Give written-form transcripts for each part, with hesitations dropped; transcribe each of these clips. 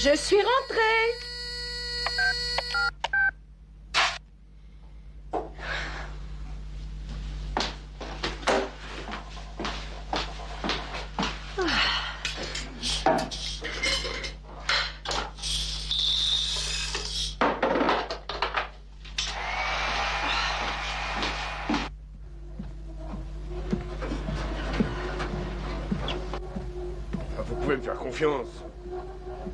Je suis rentrée. Vous pouvez me faire confiance.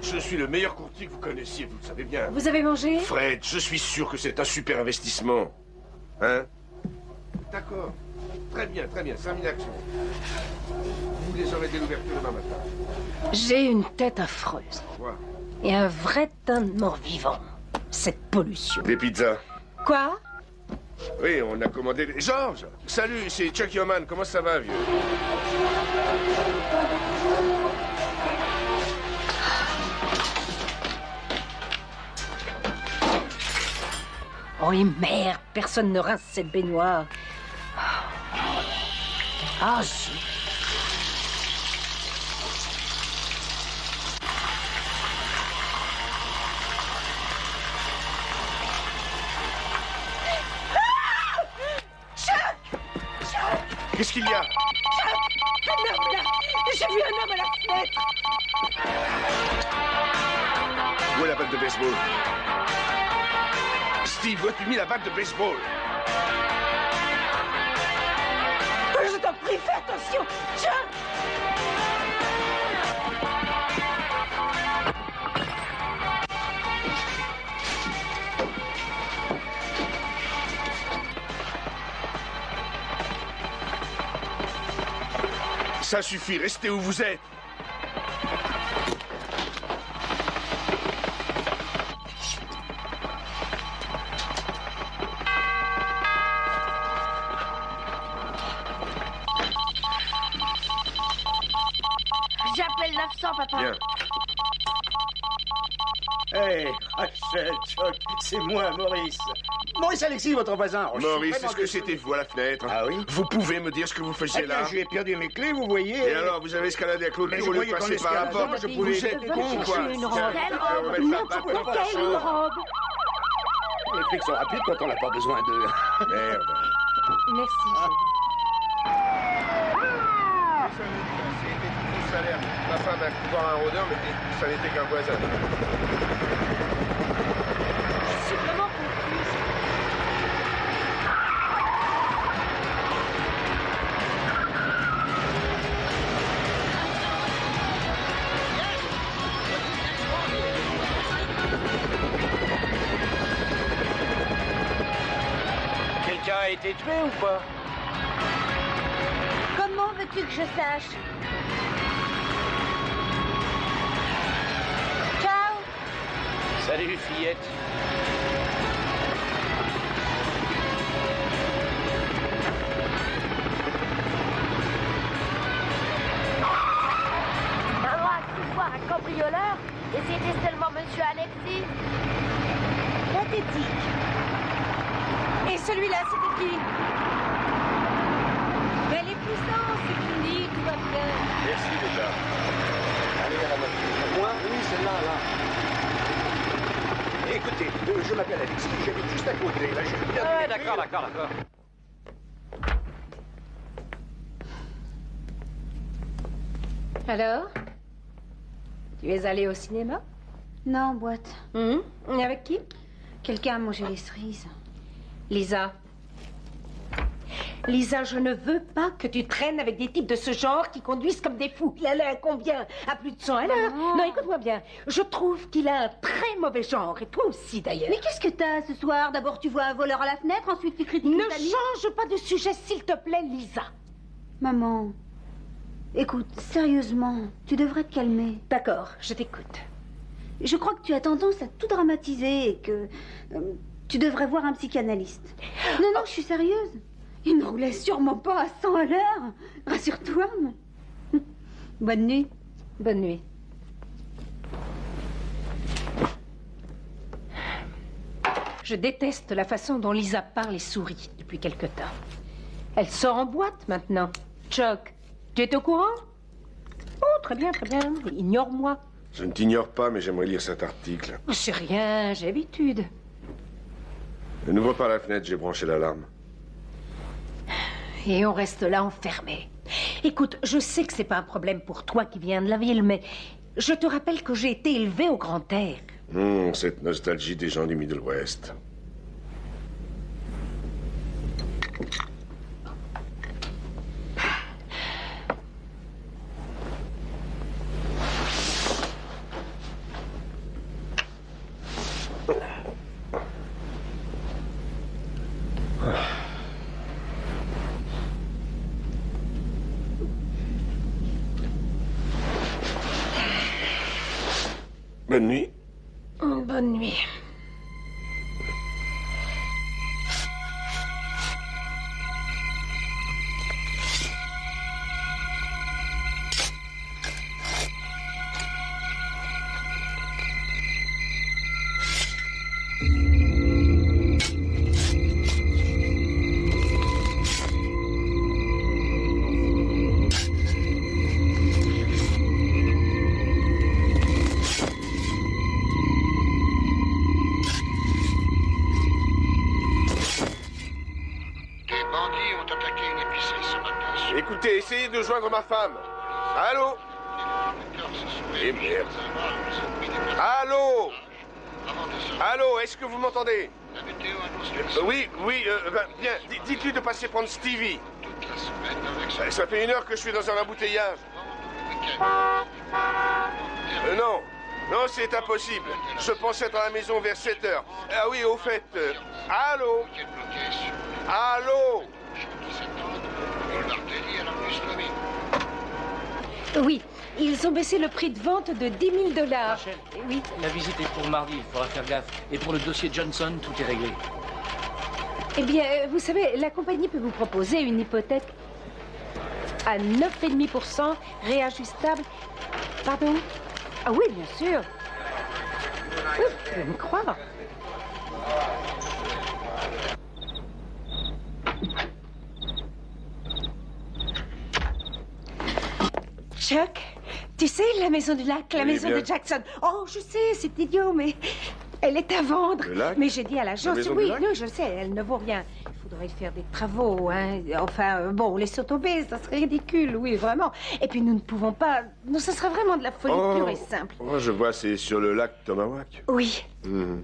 Je suis le meilleur courtier que vous connaissiez, vous le savez bien. Vous avez mangé? Fred, je suis sûr que c'est un super investissement. Hein? D'accord. Très bien, 5000 actions. Vous les aurez dès l'ouverture demain matin. J'ai une tête affreuse. Quoi? Et un vrai teint de mort-vivant. Cette pollution. Des pizzas. Quoi? Oui, on a commandé... Georges! Salut, c'est Chucky Oman. Comment ça va, vieux? Oh, et merde, personne ne rince cette baignoire. Ah, si. Qu'est-ce qu'il y a? Un homme là! J'ai vu un homme à la fenêtre! Où est la batte de baseball? Steve, où as-tu mis la batte de baseball? Je t'en prie, fais attention! Chuck! Ça suffit, restez où vous êtes. J'appelle 900, papa. Bien. Hey, Rachel, Chuck, c'est moi, Maurice. Maurice Alexis, votre voisin. Oh, je suis Maurice, vraiment est-ce que désolé. c'était vous à la fenêtre? Ah oui? Vous pouvez me dire ce que vous Eh faisiez bien, là? j'ai perdu mes clés, vous voyez. Et alors, vous avez escaladé à Mais clôture je au lieu de croyais passer qu'en par la escaladant, porte? je pouvais- Vous êtes Va con, chercher quoi? une robe. Quelle robe? Remettre la batte dans la Quelle chambre. robe? Les flics sont rapides quand on n'a pas besoin d'eux. Merde. Merci. C'était tout faux salaire. Ma femme a cru voir un rôdeur, mais ça n'était qu'un voisin. Je suis vraiment confuse. Quelqu'un a été tué ou pas? Comment veux-tu que je sache? Ciao. Salut, fillette. Maman a cru voir un cambrioleur et c'était seulement Monsieur Alexis. Pathétique. Et celui-là, c'était qui? Mais les puissances, c'est fini, tout va bien. Merci déjà. Allez, à la voiture. Moi? Oui, celle-là, là. Écoutez, je m'appelle Alexis, j'habite juste à côté. Là, j'ai bien Ouais, mes d'accord, clés. d'accord. Alors? Tu es allé au cinéma? Non, en boîte. Et avec qui? Quelqu'un a mangé les cerises. Lisa. Lisa, je ne veux pas que tu traînes avec des types de ce genre qui conduisent comme des fous. Il a l'air combien? À plus de 100 à l'heure? Non. Non, écoute-moi bien. Je trouve qu'il a un très mauvais genre. Et toi aussi, d'ailleurs. Mais qu'est-ce que t'as ce soir? D'abord, tu vois un voleur à la fenêtre, ensuite tu critiques Ne tes amis. change pas de sujet, s'il te plaît, Lisa. Maman, écoute, sérieusement, tu devrais te calmer. D'accord, je t'écoute. Je crois que tu as tendance à tout dramatiser et que tu devrais voir un psychanalyste. Non, non, je suis sérieuse. Il ne roulait sûrement pas à 100 à l'heure. Rassure-toi. Bonne nuit. Bonne nuit. Je déteste la façon dont Lisa parle et sourit depuis quelque temps. Elle sort en boîte maintenant. Chuck, tu es au courant? Oh, très bien, très bien. Ignore-moi. Je ne t'ignore pas, mais j'aimerais lire cet article. C'est rien, j'ai l'habitude. Ne n'ouvre pas la fenêtre, j'ai branché l'alarme. Et on reste là enfermé. Écoute, je sais que c'est pas un problème pour toi qui viens de la ville, mais je te rappelle que j'ai été élevée au grand air. Cette nostalgie des gens du Middle West. Bonne nuit. Bonne nuit. Écoutez, essayez de joindre ma femme. Allô? Eh merde. Allô? Allô, est-ce que vous m'entendez? Oui, bien, dites-lui de passer prendre Stevie. Ça fait 1 heure que je suis dans un embouteillage. Non, c'est impossible. Je pensais être à la maison vers 7 heures. Ah oui, au fait... allô? Allô? Oui, ils ont baissé le prix de vente de 10 000 $. Rachel, Oui. la visite est pour mardi, il faudra faire gaffe. Et pour le dossier Johnson, tout est réglé. Eh bien, vous savez, la compagnie peut vous proposer une hypothèque à 9,5% réajustable. Pardon? Ah oui, bien sûr. Oui, vous pouvez me croire. Chuck, tu sais, la maison du lac, la Oui, maison bien. de Jackson. Oh, je sais, c'est idiot, mais elle est à vendre. Le lac? Mais j'ai dit à l'agence, maison du oui, lac? non, je sais, elle ne vaut rien. Il faudrait faire des travaux, hein. Enfin, bon, laisser tomber, ça serait ridicule, oui, vraiment. Et puis nous ne pouvons pas... Non, ce serait vraiment de la folie pure et simple. Oh, je vois, c'est sur le lac Tomahawk. Oui. Mhm.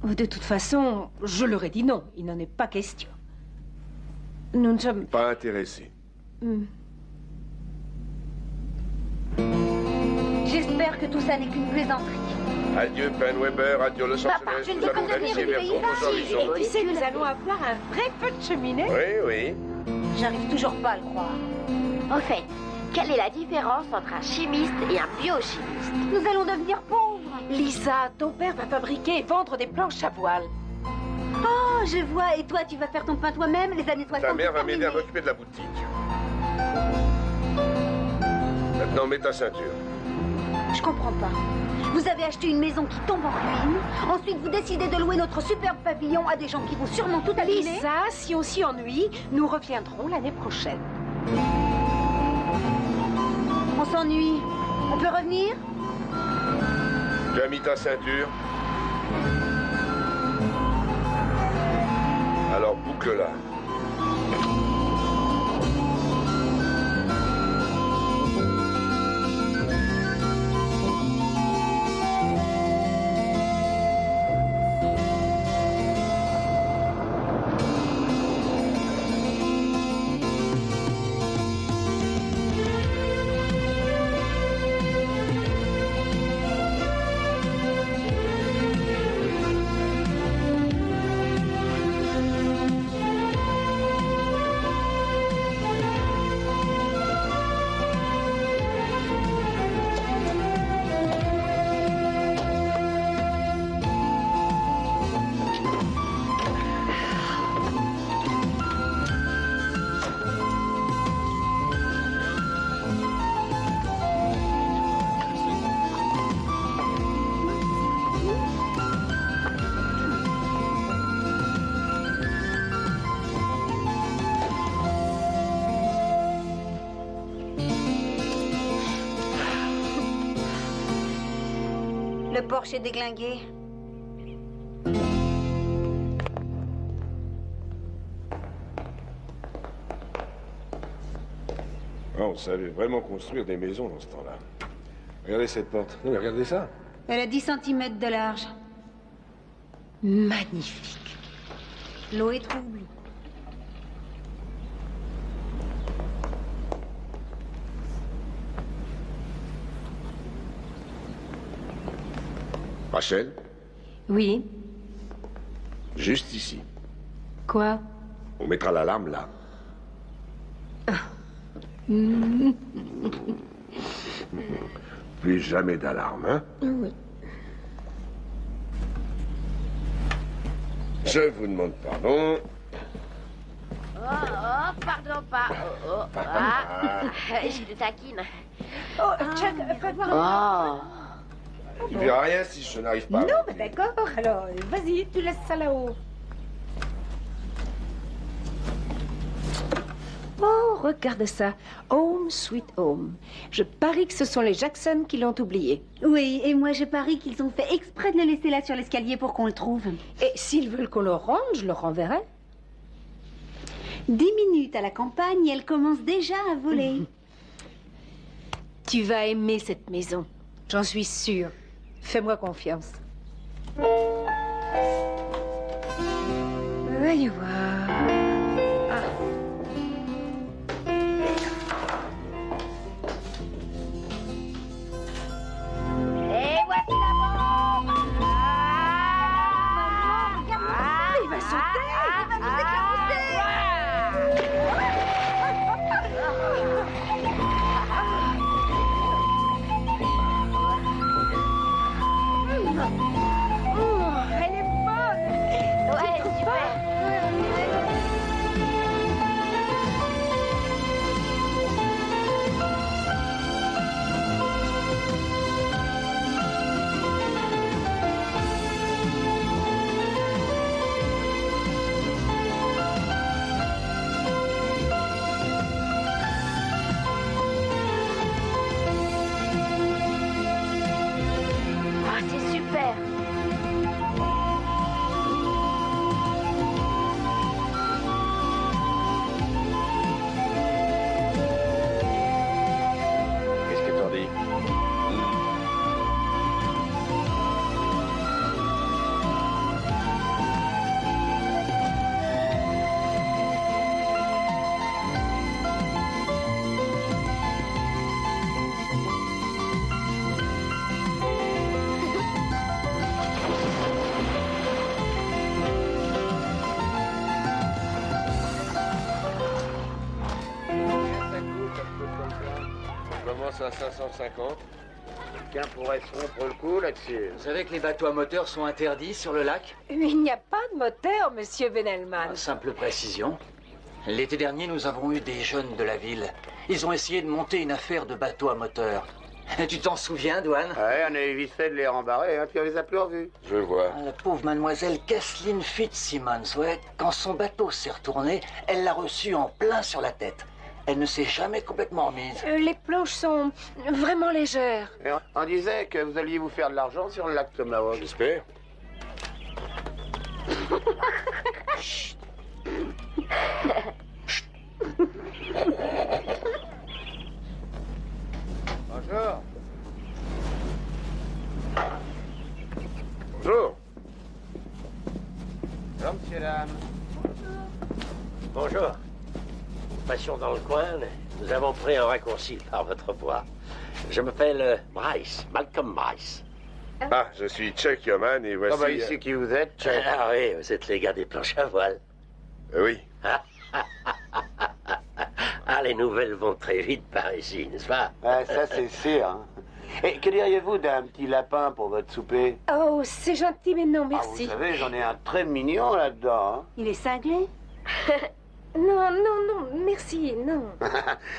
De toute façon, je leur ai dit non, il n'en est pas question. Nous ne sommes... Pas intéressé. J'espère que tout ça n'est qu'une plaisanterie. Adieu Penn Weber, adieu Los Papa, Angeles. je ne Nous veux allons pas naviguer devenir vers une d'autres paysanne. horizons. Et tu sais, nous allons avoir un vrai feu de cheminée. Oui. J'arrive toujours pas à le croire. Au fait, quelle est la différence entre un chimiste et un biochimiste? Nous allons devenir pauvres. Lisa, ton père va fabriquer et vendre des planches à voile. Oh, je vois. Et toi, tu vas faire ton pain toi-même, les années 60. Ta mère va terminées. m'aider à m'occuper de la boutique. Maintenant, mets ta ceinture. Je comprends pas. Vous avez acheté une maison qui tombe en ruine. Ensuite, vous décidez de louer notre superbe pavillon à des gens qui vont sûrement tout abîmer. Lisa, si on s'y ennuie, nous reviendrons l'année prochaine. On s'ennuie. On peut revenir? Tu as mis ta ceinture? Alors boucle-la. Le Porsche est déglingué. Oh, on savait vraiment construire des maisons dans ce temps-là. Regardez cette porte. Non, mais regardez ça. Elle a 10 cm de large. Magnifique. L'eau est trouble. Rachel, Oui. juste ici. Quoi? On mettra l'alarme là. Plus jamais d'alarme, hein? Oui. Je vous demande pardon. Pardon, pas. Je te taquine. Oh, Chuck, fais voir. Tu verras rien si je n'arrive pas. Non, mais d'accord. Alors, vas-y, tu laisses ça là-haut. Oh, regarde ça. Home Sweet Home. Je parie que ce sont les Jackson qui l'ont oublié. Oui, et moi je parie qu'ils ont fait exprès de le laisser là sur l'escalier pour qu'on le trouve. Et s'ils veulent qu'on le rende, je le renverrai. 10 minutes à la campagne et elle commence déjà à voler. Tu vas aimer cette maison. J'en suis sûre. Fais-moi confiance. Voyons voir. Et voici la bombe. Il va sauter. Il va nous éclabousser. Elle est bonne. Ouais, super. Ah, c'est super. Qu'est-ce que t'en dis? On commence à 550. Quelqu'un pourrait se rompre le cou là-dessus. Vous savez que les bateaux à moteur sont interdits sur le lac? Mais il n'y a pas de moteur, monsieur Benelman. Simple précision. L'été dernier, nous avons eu des jeunes de la ville. Ils ont essayé de monter une affaire de bateau à moteur. Tu t'en souviens, Douane? Ouais, on a eu vite fait de les rembarrer, hein, puis on les a plus revus. Je vois. La pauvre mademoiselle Kathleen Fitzsimmons, ouais, quand son bateau s'est retourné, elle l'a reçu en plein sur la tête. Elle ne s'est jamais complètement remise. Les planches sont vraiment légères. Et on disait que vous alliez vous faire de l'argent sur le lac Tomahawk. J'espère. Bonjour. Bonjour. Bonjour, monsieur, dame. Bonjour. Passion dans le coin, nous avons pris un raccourci par votre voix. Je m'appelle Bryce, Malcolm Bryce. Ah, je suis Chuck Yoman et voici... Ah bah, il sait qui vous êtes, Chuck. Ah oui, vous êtes les gars des planches à voile. Oui. Ah, les nouvelles vont très vite par ici, n'est-ce pas? Ah, ça, c'est sûr. Hein. Et que diriez-vous d'un petit lapin pour votre souper? Oh, c'est gentil, mais non, Ah, merci. vous savez, j'en ai un très mignon là-dedans. Hein. Il est cinglé? Non, merci, non.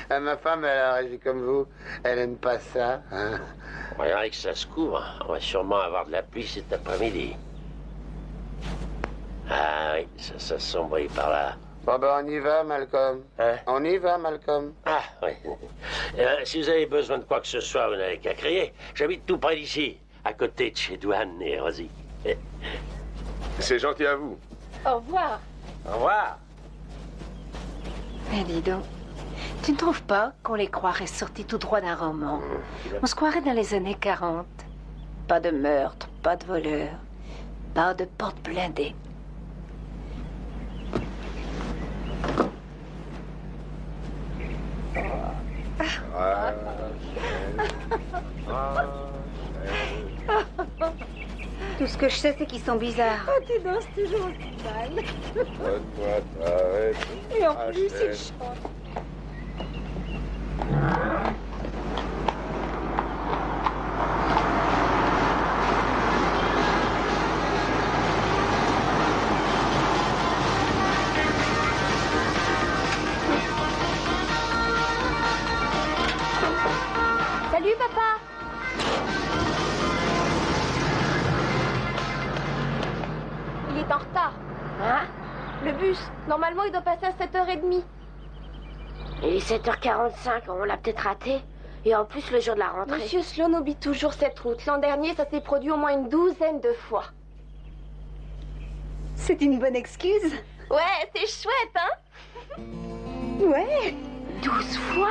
Ah, ma femme, elle a réagi comme vous. Elle aime pas ça. Hein. Regardez que ça se couvre. On va sûrement avoir de la pluie cet après-midi. Ah oui, ça sombrit par là. Bon, ben, on y va, Malcolm. Hein? On y va, Malcolm. Ah oui. Si vous avez besoin de quoi que ce soit, vous n'avez qu'à crier. J'habite tout près d'ici. à côté de chez Douane et Rosie. C'est gentil à vous. Au revoir. Au revoir. Eh, dis donc, tu ne trouves pas qu'on les croirait sortis tout droit d'un roman? On se croirait dans les années 40. Pas de meurtre, pas de voleur, pas de porte blindée. Tout ce que je sais, c'est qu'ils sont bizarres. Oh, tu danses toujours aussi mal. Et en plus, il chante. Salut, papa. Il est en retard. Hein? Le bus, normalement, il doit passer à 7h30. Il est 7h45, on l'a peut-être raté. Et en plus, le jour de la rentrée. Monsieur Sloan oublie toujours cette route. L'an dernier, ça s'est produit au moins une 12aine de fois. C'est une bonne excuse. Ouais, c'est chouette, hein? Ouais. 12 fois?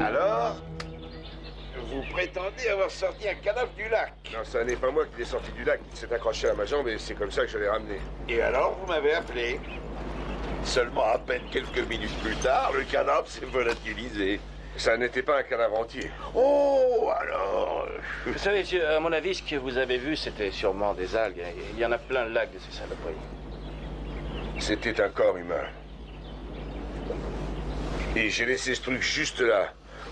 Alors, vous prétendez avoir sorti un cadavre du lac. Non, ça n'est pas moi qui l'ai sorti du lac. Il s'est accroché à ma jambe et c'est comme ça que je l'ai ramené. Et alors, vous m'avez appelé. Seulement à peine quelques minutes plus tard, le cadavre s'est volatilisé. Ça n'était pas un cadavre entier. Oh, alors... Vous savez, monsieur, à mon avis, ce que vous avez vu, c'était sûrement des algues. Il y en a plein le lac de ces saloperies. C'était un corps humain. Et j'ai laissé ce truc juste là.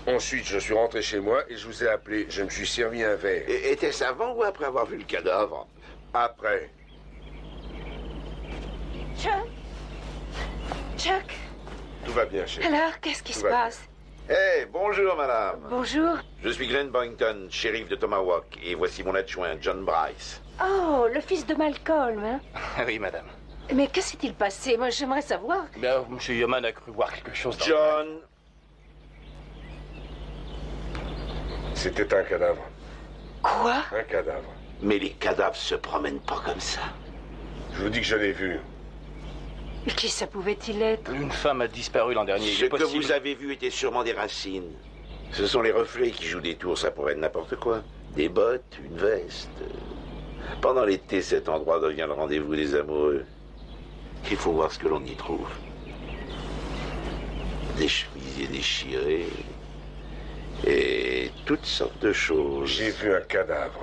Ensuite, je suis rentré chez moi et je vous ai appelé. Je me suis servi un verre. Et était-ce avant ou après avoir vu le cadavre? Après. Chuck, Tout va bien, chérie. alors, qu'est-ce qui Tout se va bien. passe? Eh, bonjour, madame. Bonjour. Je suis Glenn Boynton, shérif de Tomahawk, et voici mon adjoint, John Bryce. Oh, le fils de Malcolm, hein? Oui, madame. Mais que s'est-il passé? Moi, j'aimerais savoir. Bien, monsieur Yeoman a cru voir quelque chose dans John, C'était un cadavre. Quoi? Un cadavre. mais les cadavres se promènent pas comme ça. Je vous dis que je l'ai vu. Mais qui ça pouvait-il être? Une femme a disparu l'an dernier. Il Ce est que possible. vous avez vu était sûrement des racines. Ce sont les reflets qui jouent des tours, ça pourrait être n'importe quoi. Des bottes, une veste. Pendant l'été, cet endroit devient le rendez-vous des amoureux. Il faut voir ce que l'on y trouve. Des chemisiers déchirés. Et toutes sortes de choses. J'ai vu un cadavre.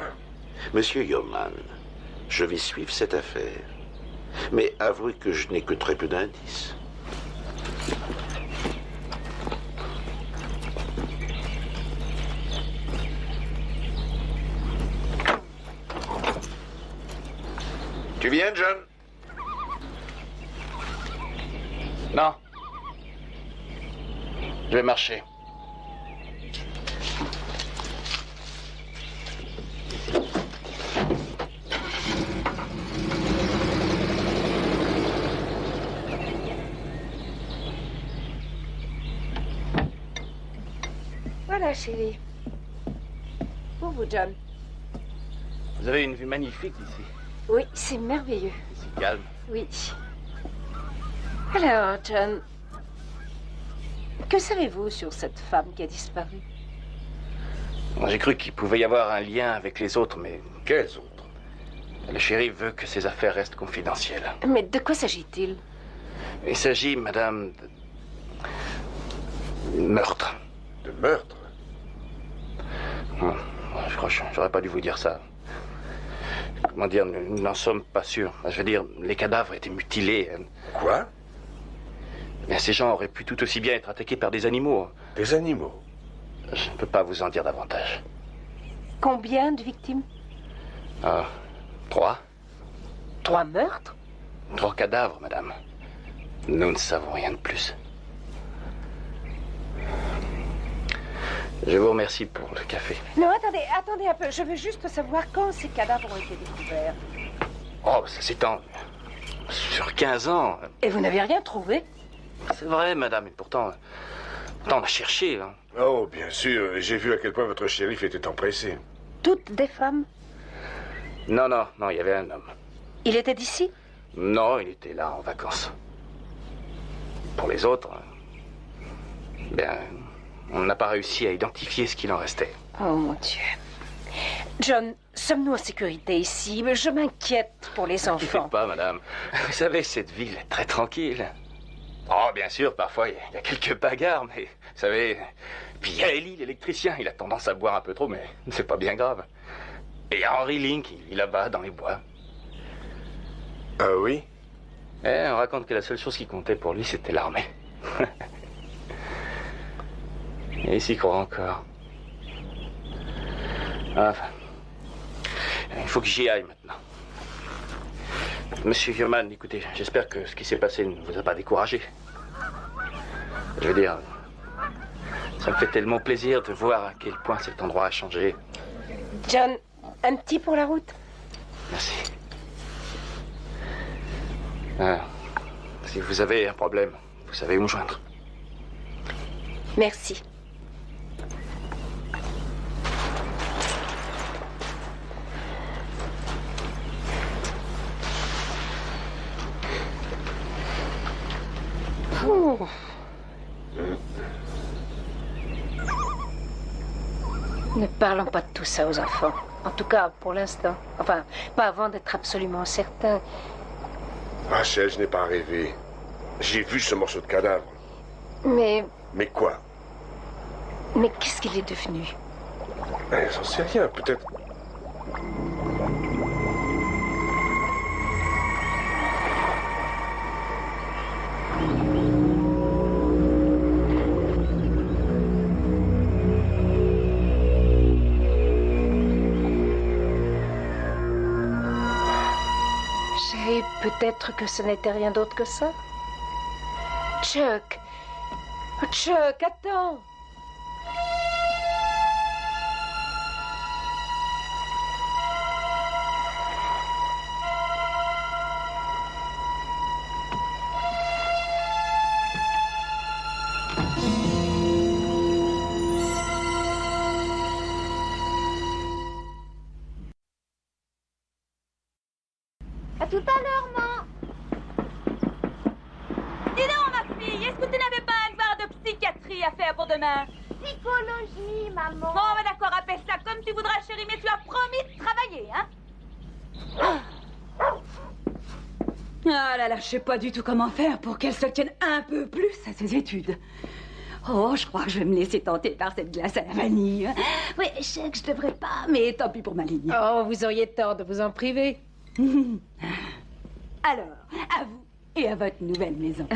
Monsieur Yeoman, je vais suivre cette affaire. Mais avouez que je n'ai que très peu d'indices. Tu viens, John? Non. Je vais marcher. Voilà, chérie. Pour vous, John. Vous avez une vue magnifique d'ici. Oui, c'est merveilleux. C'est si calme. Oui. Alors, John, que savez-vous sur cette femme qui a disparu? J'ai cru qu'il pouvait y avoir un lien avec les autres, mais Quels autres? le shérif veut que ces affaires restent confidentielles. Mais de quoi s'agit-il? Il s'agit, madame, de meurtre. De meurtre? Je crois que j'aurais pas dû vous dire ça. Comment dire, nous n'en sommes pas sûrs. Je veux dire, les cadavres étaient mutilés. Quoi? Mais ces gens auraient pu tout aussi bien être attaqués par des animaux. Des animaux? Je ne peux pas vous en dire davantage. Combien de victimes? 3. 3 meurtres? 3 cadavres, madame. Nous ne savons rien de plus. Je vous remercie pour le café. Non, attendez un peu. Je veux juste savoir quand ces cadavres ont été découverts. Oh, ça s'étend sur 15 ans. Et vous n'avez rien trouvé? C'est vrai, madame, et pourtant on a cherché. Hein. Oh, bien sûr. J'ai vu à quel point votre shérif était empressé. Toutes des femmes? Non, il y avait un homme. Il était d'ici? Non, il était là en vacances. Pour les autres, bien, on n'a pas réussi à identifier ce qu'il en restait. Oh, mon Dieu. John, sommes-nous en sécurité ici? Mais je m'inquiète pour les Ne enfants. pas, madame. Vous savez, cette ville est très tranquille. Oh, bien sûr, parfois, il y a quelques bagarres, mais, vous savez... Puis il y a Ellie, l'électricien, il a tendance à boire un peu trop, mais c'est pas bien grave. Et il y a Henry Link, il vit là-bas, dans les bois. Ah oui? On raconte que la seule chose qui comptait pour lui, c'était l'armée. Et il s'y croit encore. Enfin, il faut que j'y aille maintenant. Monsieur Yeoman, écoutez, j'espère que ce qui s'est passé ne vous a pas découragé. Je veux dire, ça me fait tellement plaisir de voir à quel point cet endroit a changé. John, un petit pour la route? Merci. Si vous avez un problème, vous savez où me joindre. Merci. Ouh. Ne parlons pas de tout ça aux enfants. En tout cas, pour l'instant. Enfin, pas avant d'être absolument certain. Rachel, je n'ai pas rêvé. J'ai vu ce morceau de cadavre. Mais Mais quoi? qu'est-ce qu'il est devenu? J'en sais rien, peut-être... Peut-être que ce n'était rien d'autre que ça. Chuck! Chuck, attends! À tout à l'heure, maman. Dis donc, ma fille, est-ce que tu n'avais pas un devoir de psychiatrie à faire pour demain? Psychologie, maman. Bon, ben d'accord, appelle ça comme tu voudras, chérie, mais tu as promis de travailler, hein? Ah là là, je sais pas du tout comment faire pour qu'elle se tienne un peu plus à ses études. Oh, je crois que je vais me laisser tenter par cette glace à la vanille. Oui, je sais que je devrais pas, mais tant pis pour ma ligne. Oh, vous auriez tort de vous en priver. Alors, à vous et à votre nouvelle maison.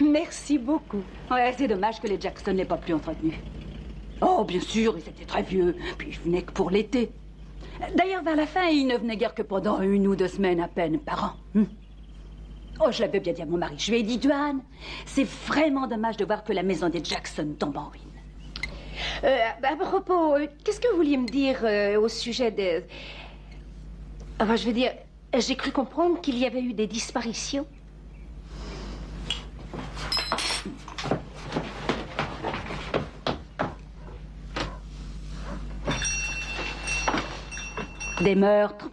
Merci beaucoup. Ouais, c'est dommage que les Jackson n'aient pas plus entretenu. Oh, bien sûr, ils étaient très vieux, puis ils venaient que pour l'été. D'ailleurs, vers la fin, il ne venait guère que pendant 1 ou 2 semaines à peine par an. Oh, je l'avais bien dit à mon mari. Je lui ai dit, Duane, c'est vraiment dommage de voir que la maison des Jackson tombe en ruine. À propos, qu'est-ce que vous vouliez me dire au sujet de... Enfin, je veux dire, j'ai cru comprendre qu'il y avait eu des disparitions. Des meurtres.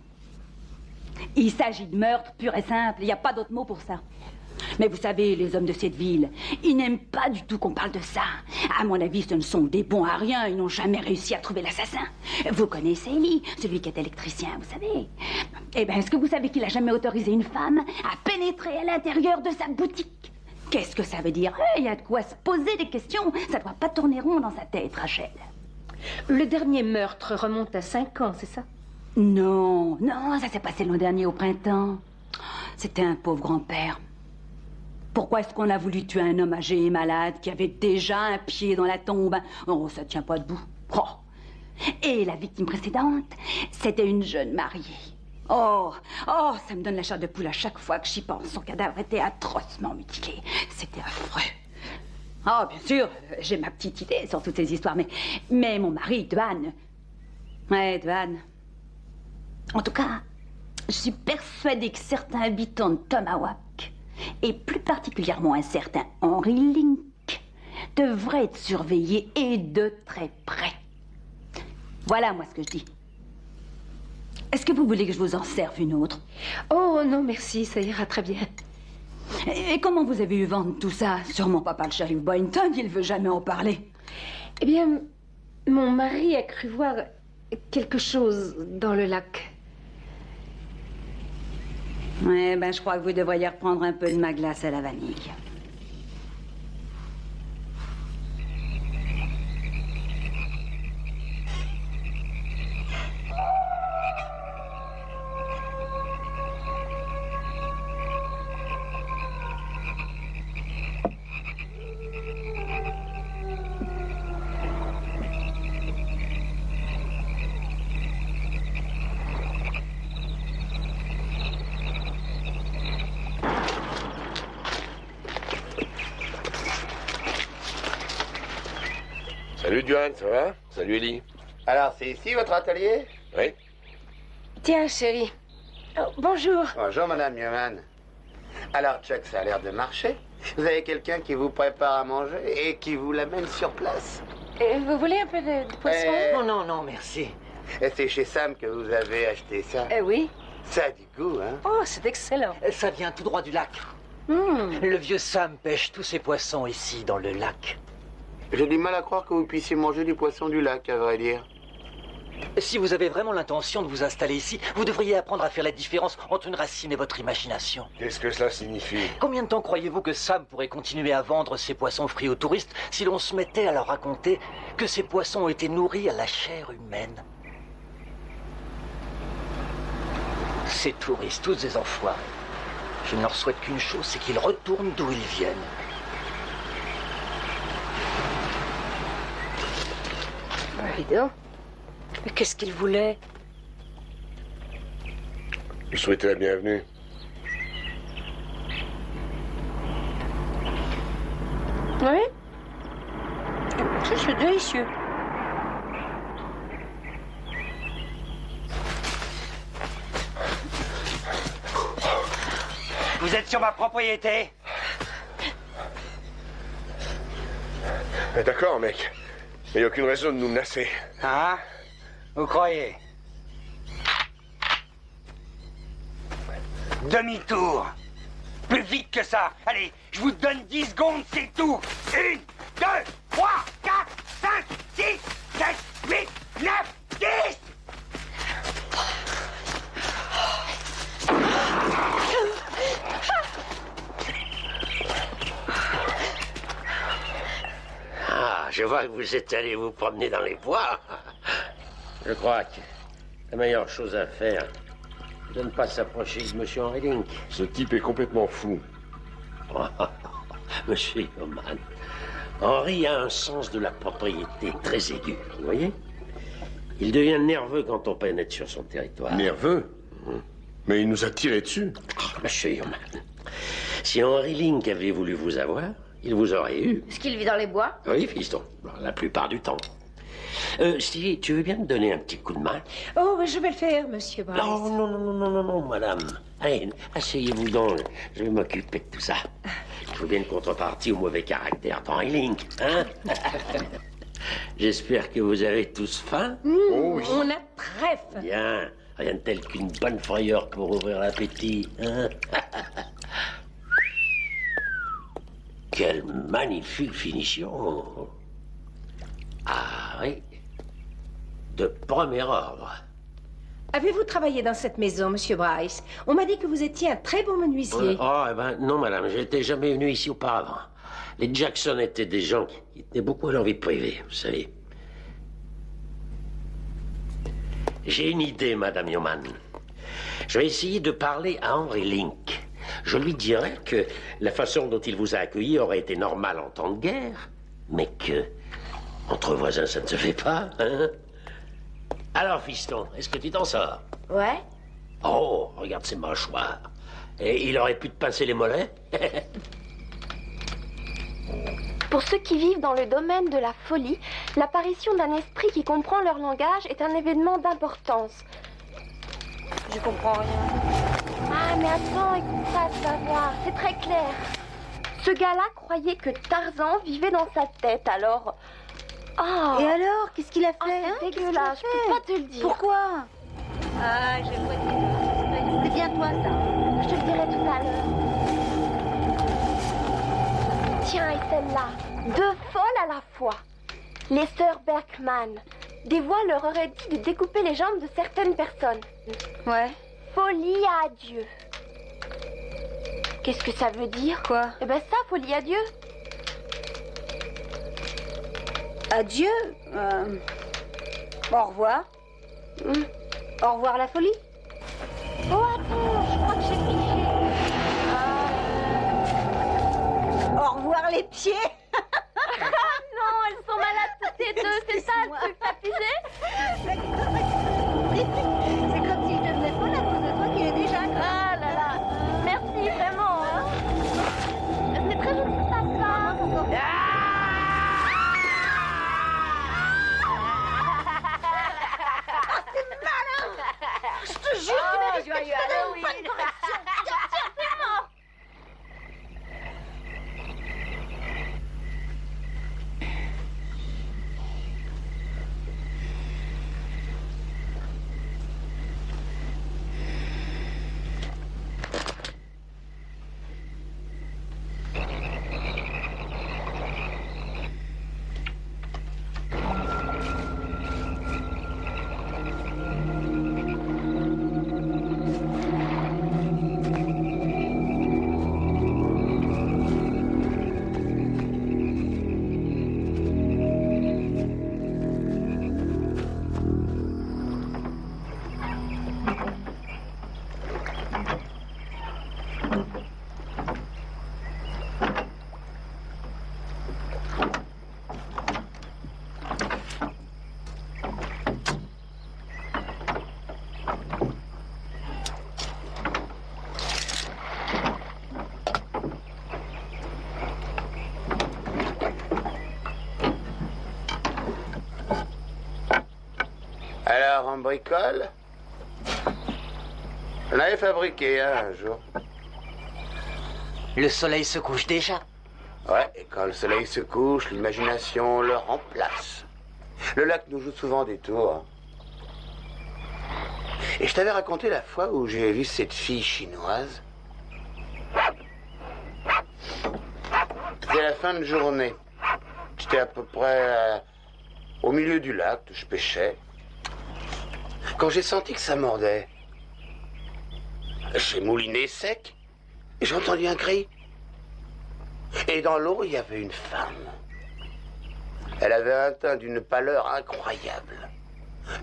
Il s'agit de meurtre pur et simple. Il n'y a pas d'autre mot pour ça. Mais vous savez, les hommes de cette ville, ils n'aiment pas du tout qu'on parle de ça. À mon avis, ce ne sont des bons à rien. Ils n'ont jamais réussi à trouver l'assassin. Vous connaissez Ellie, celui qui est électricien, vous savez. Eh bien, est-ce que vous savez qu'il n'a jamais autorisé une femme à pénétrer à l'intérieur de sa boutique? Qu'est-ce que ça veut dire? Il y a de quoi se poser des questions. Ça ne doit pas tourner rond dans sa tête, Rachel. Le dernier meurtre remonte à 5 ans, c'est ça? Non, ça s'est passé l'an dernier au printemps. C'était un pauvre grand-père. Pourquoi est-ce qu'on a voulu tuer un homme âgé et malade qui avait déjà un pied dans la tombe? Oh, ça tient pas debout. Oh. Et la victime précédente, c'était une jeune mariée. Oh, ça me donne la chair de poule à chaque fois que j'y pense. Son cadavre était atrocement mutilé. C'était affreux. Oh, bien sûr, j'ai ma petite idée sur toutes ces histoires, mais mon mari, Duane... Ouais, Duane... En tout cas, je suis persuadée que certains habitants de Tomahawk, et plus particulièrement un certain Henry Link, devraient être surveillés et de très près. Voilà, moi, ce que je dis. Est-ce que vous voulez que je vous en serve une autre? Oh, non, merci, ça ira très bien. Et comment vous avez eu vent de tout ça? Sûrement pas par le shérif Boynton, il veut jamais en parler. Eh bien, mon mari a cru voir quelque chose dans le lac. Ouais, je crois que vous devriez reprendre un peu de ma glace à la vanille. Salut Duane, ça va? Salut Ellie. Alors, c'est ici votre atelier? Oui. Tiens, chérie. Oh, bonjour. Bonjour, Madame Newman. Alors, Chuck, ça a l'air de marcher. Vous avez quelqu'un qui vous prépare à manger et qui vous l'amène sur place? Vous voulez un peu de poisson? Non, merci. Et c'est chez Sam que vous avez acheté ça? Oui. Ça a du goût, hein? Oh, c'est excellent. Ça vient tout droit du lac. Le vieux Sam pêche tous ses poissons ici, dans le lac. J'ai du mal à croire que vous puissiez manger du poisson du lac, à vrai dire. Si vous avez vraiment l'intention de vous installer ici, vous devriez apprendre à faire la différence entre une racine et votre imagination. Qu'est-ce que cela signifie? Combien de temps croyez-vous que Sam pourrait continuer à vendre ses poissons frits aux touristes si l'on se mettait à leur raconter que ces poissons ont été nourris à la chair humaine? Ces touristes, tous des enfoirés. Je ne leur souhaite qu'une chose, c'est qu'ils retournent d'où ils viennent. Dis donc. Mais qu'est-ce qu'il voulait? Je souhaitais la bienvenue. Oui? C'est délicieux. Vous êtes sur ma propriété? D'accord, mec. Il n'y a aucune raison de nous menacer. Hein? Vous croyez? Demi-tour. Plus vite que ça. Allez, je vous donne 10 secondes, c'est tout. 1, 2, 3, 4, 5, 6, 7, 8, 9, 10. Ah, je vois que vous êtes allé vous promener dans les bois. Je crois que la meilleure chose à faire, c'est de ne pas s'approcher de M. Henry Link. Ce type est complètement fou. Monsieur Yeoman, Henry a un sens de la propriété très aigu, vous voyez? Il devient nerveux quand on pénètre sur son territoire. Nerveux? Mais il nous a tiré dessus. Oh, monsieur Human, si Henry Link avait voulu vous avoir, il vous aurait eu. Est-ce qu'il vit dans les bois? Oui, fiston, la plupart du temps. Stevie, tu veux bien me donner un petit coup de main? Oh, je vais le faire, monsieur Bryce. Non, madame. Allez, asseyez-vous donc. Je vais m'occuper de tout ça. Je veux bien une contrepartie au mauvais caractère d'Henry Link, hein? J'espère que vous avez tous faim. On a très faim. Bien. Rien de tel qu'une bonne frayeur pour ouvrir l'appétit, hein? Quelle magnifique finition. Ah oui. De premier ordre. Avez-vous travaillé dans cette maison, monsieur Bryce? On m'a dit que vous étiez un très bon menuisier. Oh, eh ben, non, madame. Je n'étais jamais venu ici auparavant. Les Jackson étaient des gens qui étaient beaucoup à leur vie privée, vous savez. J'ai une idée, madame Newman. Je vais essayer de parler à Henry Link. Je lui dirai que la façon dont il vous a accueilli aurait été normale en temps de guerre, mais que, entre voisins, ça ne se fait pas, hein? Alors, fiston, est-ce que tu t'en sors? Ouais. Oh, regarde ces mâchoires. Et il aurait pu te pincer les mollets? Pour ceux qui vivent dans le domaine de la folie, l'apparition d'un esprit qui comprend leur langage est un événement d'importance. Je comprends rien. Ah, mais attends, écoute ça, tu vas voir, c'est très clair. Ce gars-là croyait que Tarzan vivait dans sa tête, alors... Oh. Et alors, qu'est-ce qu'il a fait? C'est dégueulasse, je peux pas te le dire. Pourquoi? Ah, j'aimerais dire. C'est bien toi, ça. Je te le dirai tout à l'heure. Tiens, et celle-là, deux folles à la fois. Les sœurs Berkman. Des voix leur auraient dit de découper les jambes de certaines personnes. Ouais. Folie à Dieu. Qu'est-ce que ça veut dire? Quoi? Eh ben ça, folie à Dieu. Adieu. Au revoir. Au revoir la folie. Oh, attends, je crois que j'ai piqué. Au revoir les pieds. Non, elles sont malades toutes les deux, c'est ça le truc, t'as pigé? C'est comme si je devenais folle à cause de toi qui est déjà grave. Ah là là, merci vraiment, hein. C'est très gentil de ta part. Je te jure que tu joyeux Halloween. Alors, on bricole? On avait fabriqué un jour. Le soleil se couche déjà. Ouais, et quand le soleil se couche, l'imagination le remplace. Le lac nous joue souvent des tours. Et je t'avais raconté la fois où j'ai vu cette fille chinoise. C'était la fin de journée. J'étais à peu près au milieu du lac, je pêchais. Quand j'ai senti que ça mordait, j'ai mouliné sec et j'ai entendu un cri. Et dans l'eau, il y avait une femme. Elle avait un teint d'une pâleur incroyable.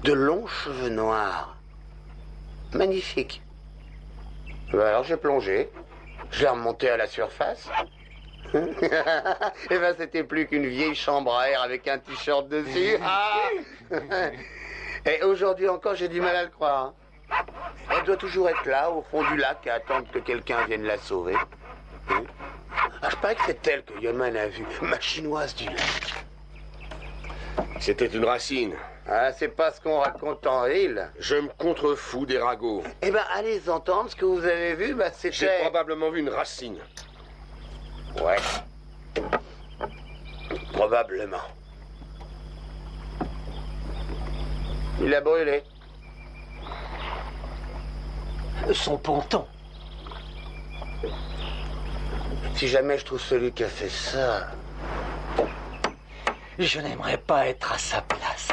De longs cheveux noirs. Magnifique. Alors j'ai plongé. Je l'ai remonté à la surface. Et ben c'était plus qu'une vieille chambre à air avec un t-shirt dessus. Ah Et aujourd'hui encore, j'ai du mal à le croire. Hein. Elle doit toujours être là, au fond du lac, à attendre que quelqu'un vienne la sauver. Hein? Ah, je parie que c'est elle que Yoman a vue, ma chinoise du lac. C'était une racine. Ah, c'est pas ce qu'on raconte en rille. Je me contrefous des ragots. Eh ben, allez entendre ce que vous avez vu, bah c'était... J'ai probablement vu une racine. Ouais. Probablement. Il a brûlé. Son ponton. Si jamais je trouve celui qui a fait ça... Je n'aimerais pas être à sa place.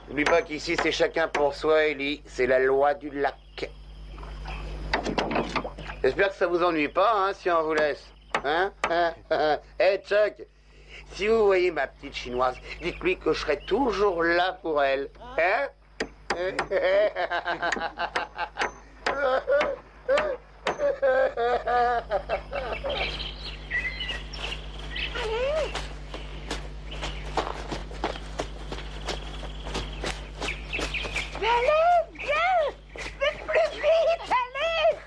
N'oublie pas qu'ici, c'est chacun pour soi, Ellie. C'est la loi du lac. J'espère que ça vous ennuie pas, hein, si on vous laisse. Hein? Hey, Chuck, si vous voyez ma petite chinoise, dites-lui que je serai toujours là pour elle. Hein? Allez, viens! Mais plus vite, allez!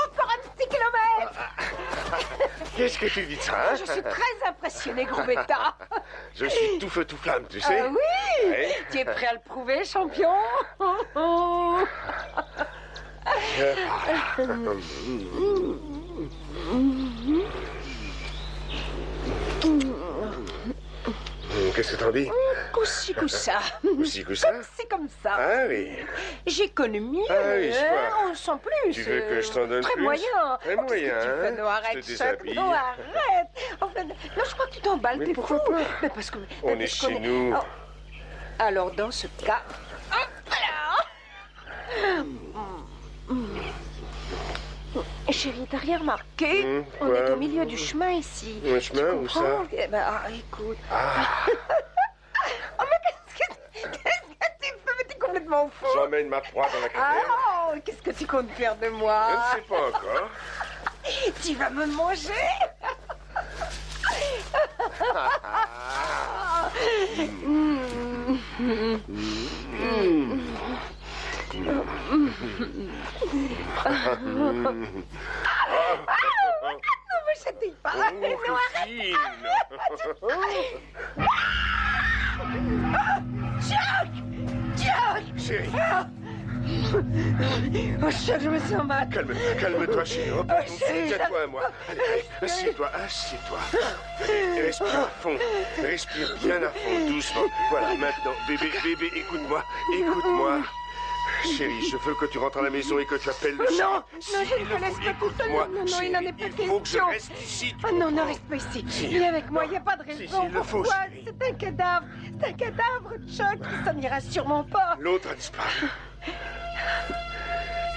Encore un petit kilomètre! Qu'est-ce que tu dis de ça, hein? Je suis très impressionnée, gros bêta. Je suis tout feu, tout flamme, tu sais. Ah oui? Ouais. Tu es prêt à le prouver, champion? Qu'est-ce que t'en dis? Coussi coussa. Coussi coussa? C'est comme ça. Ah oui. J'ai connu mieux. Ah oui, je vois. On sent plus. Tu veux que je t'en donne très plus? moyen. Très moyen, Qu'est-ce que tu fais? Non, hein? arrête, Je te Chuck. déshabille. Non, arrête. Enfin, non, je crois que tu t'emballes, Mais t'es pourquoi fou. pas? Mais parce que... On est chez nous. Oh. Alors, dans ce cas... Chérie, t'as rien remarqué? On quoi? est au milieu du chemin ici. Le chemin, où ça? Eh ben, écoute. Ah. Oh, mais qu'est-ce que tu fais? Mais t'es complètement fou. J'emmène ma proie dans la caverne. Oh, qu'est-ce que tu comptes faire de moi? Je ne sais pas encore. Tu vas me manger? Non, mais je t'ai pas. Non, Chuck! Chuck! Chérie. Oh, Chuck, je me sens mal. Calme-toi, chérie. Oh, pardon, tiens-toi à moi. Allez, assieds-toi. Et respire à fond. Respire bien à fond, doucement. Voilà, maintenant, bébé, écoute-moi. Chérie, je veux que tu rentres à la maison et que tu appelles le chien. Non, je ne te laisse pas tout seul. Non, il n'en est pas question. Il faut que je reste ici. Oh non, ne reste pas ici. Viens avec moi, il n'y a pas de raison. il le faut, Pourquoi? chérie. C'est un cadavre. C'est un cadavre, Chuck. Ça n'ira sûrement pas. L'autre a disparu.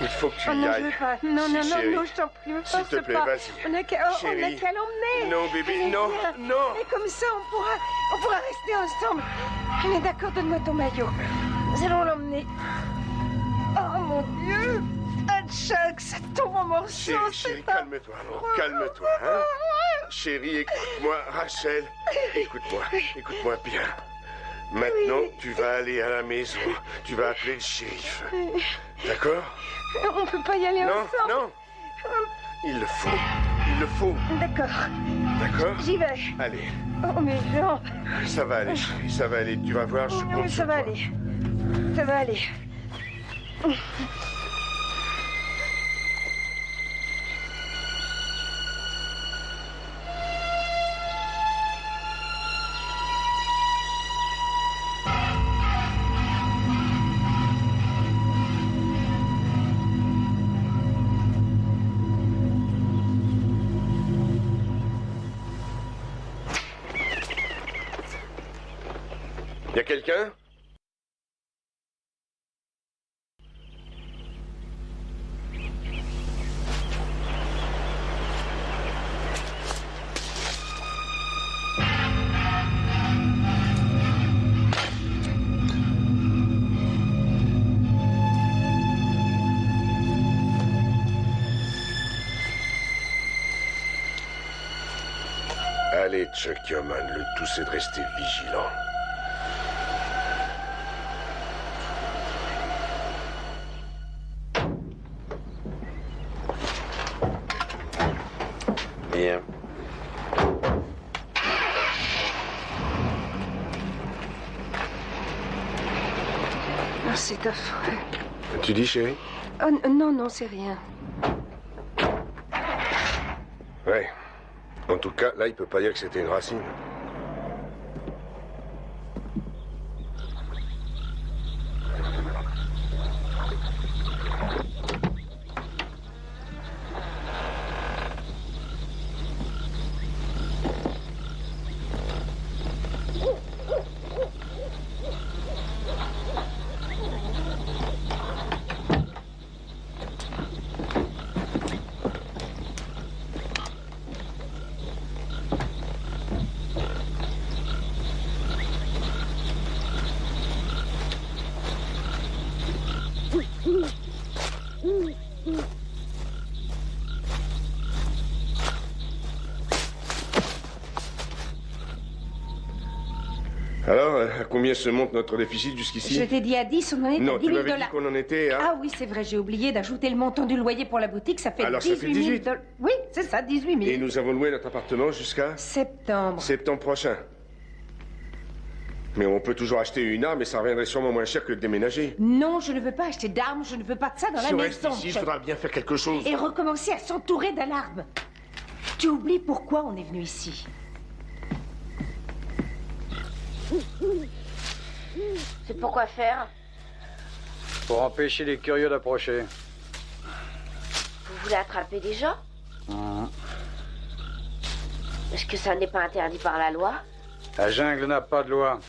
Il faut que tu Oh y non, ailles. je veux pas. Non, Chérie. je t'en prie, me S'il force te plaît, pas. vas-y. On n'a qu'à Chérie. l'emmener. Non, bébé, Allez, non, viens. non. Et comme ça, on pourra rester ensemble. On est d'accord, donne-moi ton maillot. Nous allons l'emmener. Oh mon Dieu! Ah, Chuck, ça tombe en morceaux. Chérie, calme-toi, alors, calme-toi, hein? Chérie, écoute-moi, Rachel, écoute-moi bien. Maintenant, tu vas aller à la maison, tu vas appeler le shérif. D'accord? On peut pas y aller ensemble. Non, il le faut. D'accord? J'y vais. Allez, Oh, mais non. ça va aller, chérie, ça va aller, tu vas voir, je compte sur Ça va toi. aller. Ça va aller. Y a quelqu'un? Allez, Chuck Yoman, le tout c'est de rester vigilant. c'est affreux. Tu dis, chérie? Oh, non, non, c'est rien. Ouais. En tout cas, là, il peut pas dire que c'était une racine. Alors, à combien se monte notre déficit jusqu'ici? Je t'ai dit à 10, on en est Non, à 10 tu 000 m'avais dit dollars. qu'on en était à... Ah oui, c'est vrai, j'ai oublié d'ajouter le montant du loyer pour la boutique, ça fait Alors, ça fait 18 000 18. dollars. Oui, c'est ça, 18 000. Et nous avons loué notre appartement jusqu'à... Septembre. Septembre prochain. Mais on peut toujours acheter une arme et ça reviendrait sûrement moins cher que de déménager. Non, je ne veux pas acheter d'armes, je ne veux pas de ça dans Si la on maison. reste ici, il faudra bien faire quelque chose. Et recommencer à s'entourer d'alarmes. Tu oublies pourquoi on est venu ici. C'est pour quoi faire? Pour empêcher les curieux d'approcher. Vous voulez attraper des gens? Est-ce que ça n'est pas interdit par la loi? La jungle n'a pas de loi.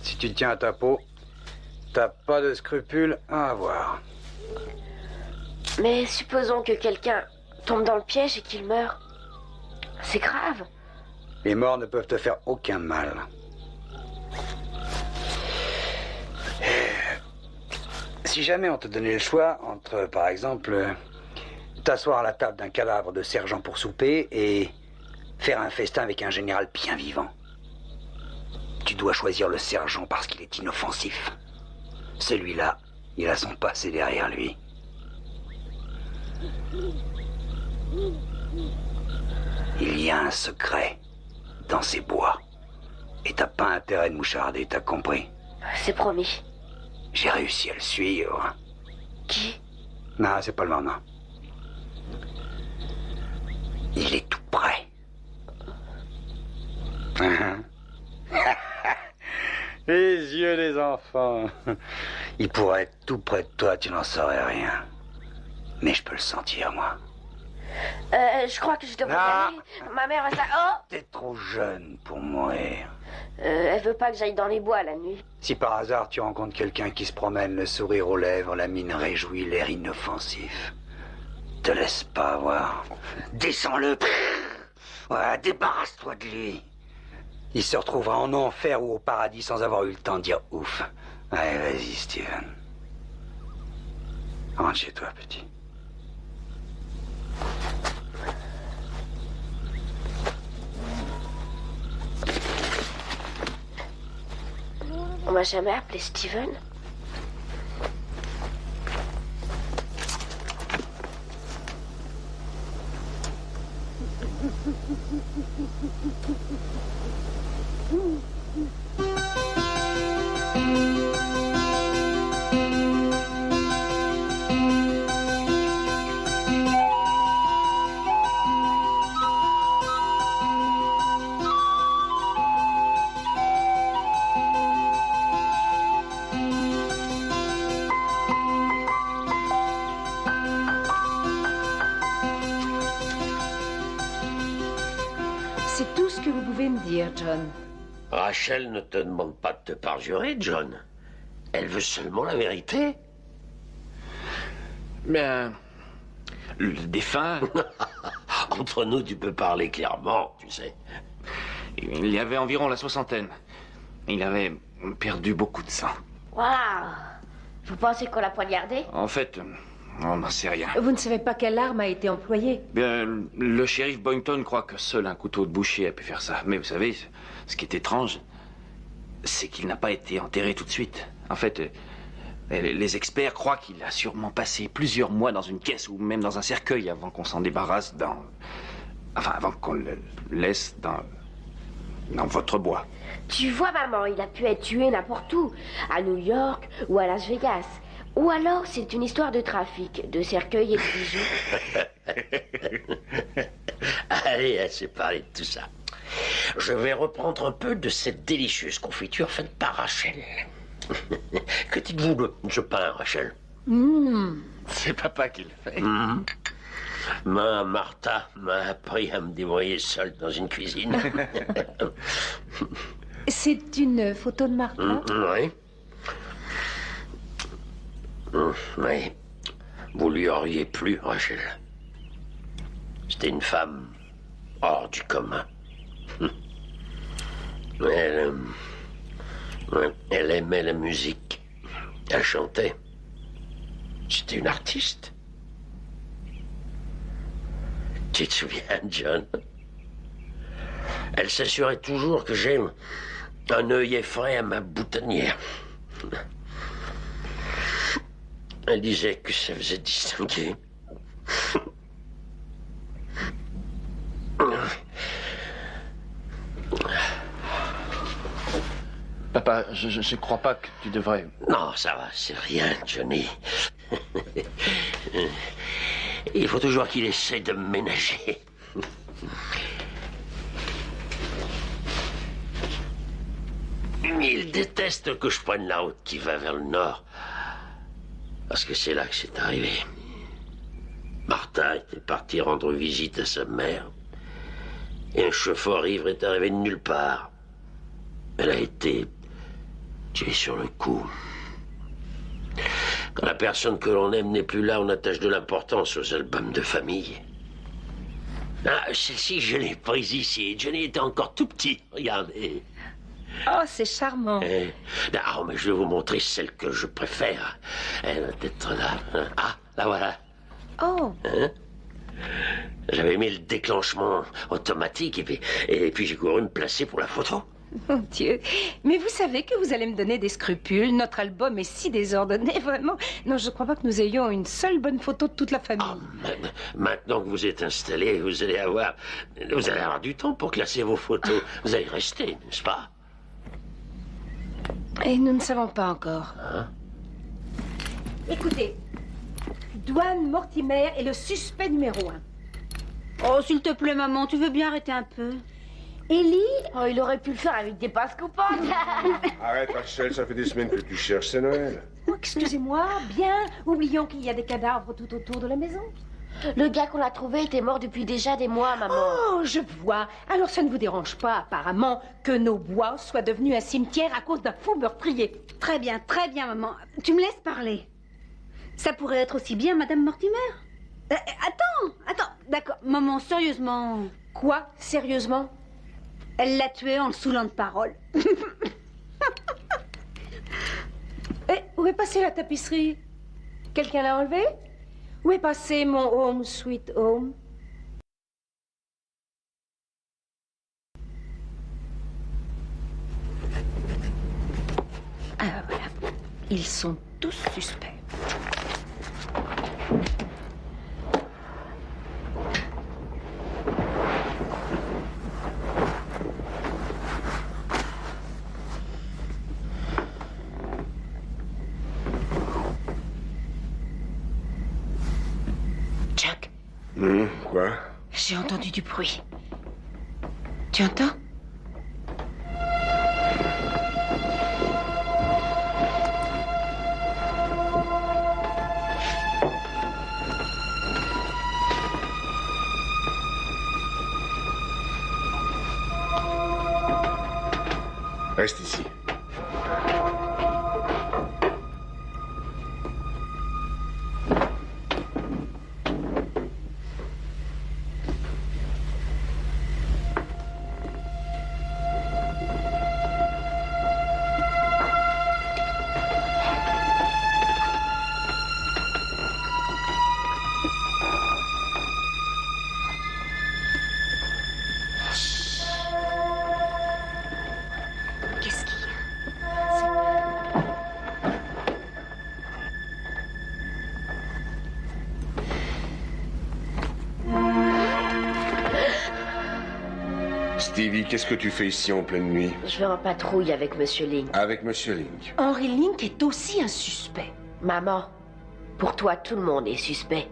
Si tu tiens à ta peau, t'as pas de scrupules à avoir. Mais supposons que quelqu'un tombe dans le piège et qu'il meurt. C'est grave. Les morts ne peuvent te faire aucun mal. Si jamais on te donnait le choix entre, par exemple, t'asseoir à la table d'un cadavre de sergent pour souper et faire un festin avec un général bien vivant, tu dois choisir le sergent parce qu'il est inoffensif. Celui-là, il a son passé derrière lui. Il y a un secret dans ces bois. Et t'as pas intérêt de moucharder, t'as compris? C'est promis. J'ai réussi à le suivre. Qui? Non, c'est pas le moment. Il est tout près. Les yeux des enfants. Il pourrait être tout près de toi, tu n'en saurais rien. Mais je peux le sentir, moi. Je crois que je devrais y aller. Ma mère va ça... Oh! T'es trop jeune pour mourir. Elle veut pas que j'aille dans les bois la nuit. Si par hasard tu rencontres quelqu'un qui se promène, le sourire aux lèvres, la mine réjouie, l'air inoffensif, te laisse pas avoir. Descends-le. Ouais, débarrasse-toi de lui. Il se retrouvera en enfer ou au paradis sans avoir eu le temps de dire ouf. Allez, vas-y, Steven. Rentre chez toi, petit. On m'a jamais appelé Steven. C'est tout ce que vous pouvez me dire, John. Rachel ne te demande pas de te parjurer, John. Elle veut seulement la vérité. Ben, le défunt... Entre nous, tu peux parler clairement, tu sais. Il y avait environ la soixantaine. Il avait perdu beaucoup de sang. Waouh! Vous pensez qu'on l'a poignardé? En fait, on n'en sait rien. Vous ne savez pas quelle arme a été employée? Bien, le shérif Boynton croit que seul un couteau de boucher a pu faire ça. Mais vous savez, ce qui est étrange, c'est qu'il n'a pas été enterré tout de suite. En fait, les experts croient qu'il a sûrement passé plusieurs mois dans une caisse ou même dans un cercueil avant qu'on s'en débarrasse dans... Enfin, avant qu'on le laisse dans... dans votre bois. Tu vois, maman, il a pu être tué n'importe où. À New York ou à Las Vegas. Ou alors, c'est une histoire de trafic, de cercueils et de bijoux. Allez, assez parlé de tout ça. Je vais reprendre un peu de cette délicieuse confiture faite par Rachel. Que dites-vous de ce pain, Rachel? C'est papa qui le fait. Martha m'a appris à me débrouiller seule dans une cuisine. C'est une photo de Martha? Oui. Oui. Vous lui auriez plu, Rachel. C'était une femme hors du commun. Elle aimait la musique. Elle chantait. C'était une artiste. Tu te souviens, John? Elle s'assurait toujours que j'ai un œil effrayé à ma boutonnière. Elle disait que ça faisait distinguer. Papa, je crois pas que tu devrais... Non, ça va, c'est rien, Johnny. Il faut toujours qu'il essaie de me ménager. Il déteste que je prenne la route qui va vers le nord. Parce que c'est là que c'est arrivé. Martha était partie rendre visite à sa mère. Et un chauffeur ivre est arrivé de nulle part. Elle a été tuée sur le coup. Quand la personne que l'on aime n'est plus là, on attache de l'importance aux albums de famille. Ah, celle-ci, je l'ai prise ici. Johnny était encore tout petit. Regardez. Oh, c'est charmant. Non, mais je vais vous montrer celle que je préfère. Elle doit être là. Ah, la voilà. Oh. Hein? J'avais mis le déclenchement automatique et puis j'ai couru me placer pour la photo. Mon Dieu. Mais vous savez que vous allez me donner des scrupules. Notre album est si désordonné, vraiment. Non, je ne crois pas que nous ayons une seule bonne photo de toute la famille. Oh, maintenant que vous êtes installé, vous allez avoir du temps pour classer vos photos. Vous allez rester, n'est-ce pas? Et nous ne savons pas encore. Hein? Écoutez, Dwan Mortimer est le suspect numéro 1. Oh, s'il te plaît, maman, tu veux bien arrêter un peu? Ellie? Oh, il aurait pu le faire avec des passes coupantes. Arrête, Rachel, ça fait des semaines que tu cherches, c'est Noël. Oh, excusez-moi, bien. Oublions qu'il y a des cadavres tout autour de la maison. Le gars qu'on a trouvé était mort depuis déjà des mois, maman. Oh, je vois. Alors ça ne vous dérange pas, apparemment, que nos bois soient devenus un cimetière à cause d'un fou meurtrier. Très bien, maman. Tu me laisses parler. Ça pourrait être aussi bien Madame Mortimer. Attends. D'accord, maman, sérieusement. Quoi, sérieusement? Elle l'a tué en le saoulant de paroles. Où est passée la tapisserie? Quelqu'un l'a enlevée? Où est passé mon home sweet home? Ah, voilà. Ils sont tous suspects. Jack. Quoi? J'ai entendu du bruit. Tu entends? Reste ici. Qu'est-ce qu'il y a? Stevie, qu'est-ce que tu fais ici en pleine nuit? Je vais en patrouille avec Monsieur Link. Avec Monsieur Link. Henry Link est aussi un suspect. Maman, pour toi, tout le monde est suspect.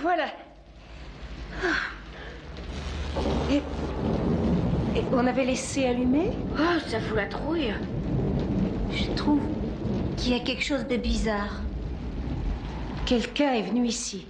Voilà. Et on avait laissé allumer? Oh, ça fout la trouille. Je trouve qu'il y a quelque chose de bizarre. Quelqu'un est venu ici.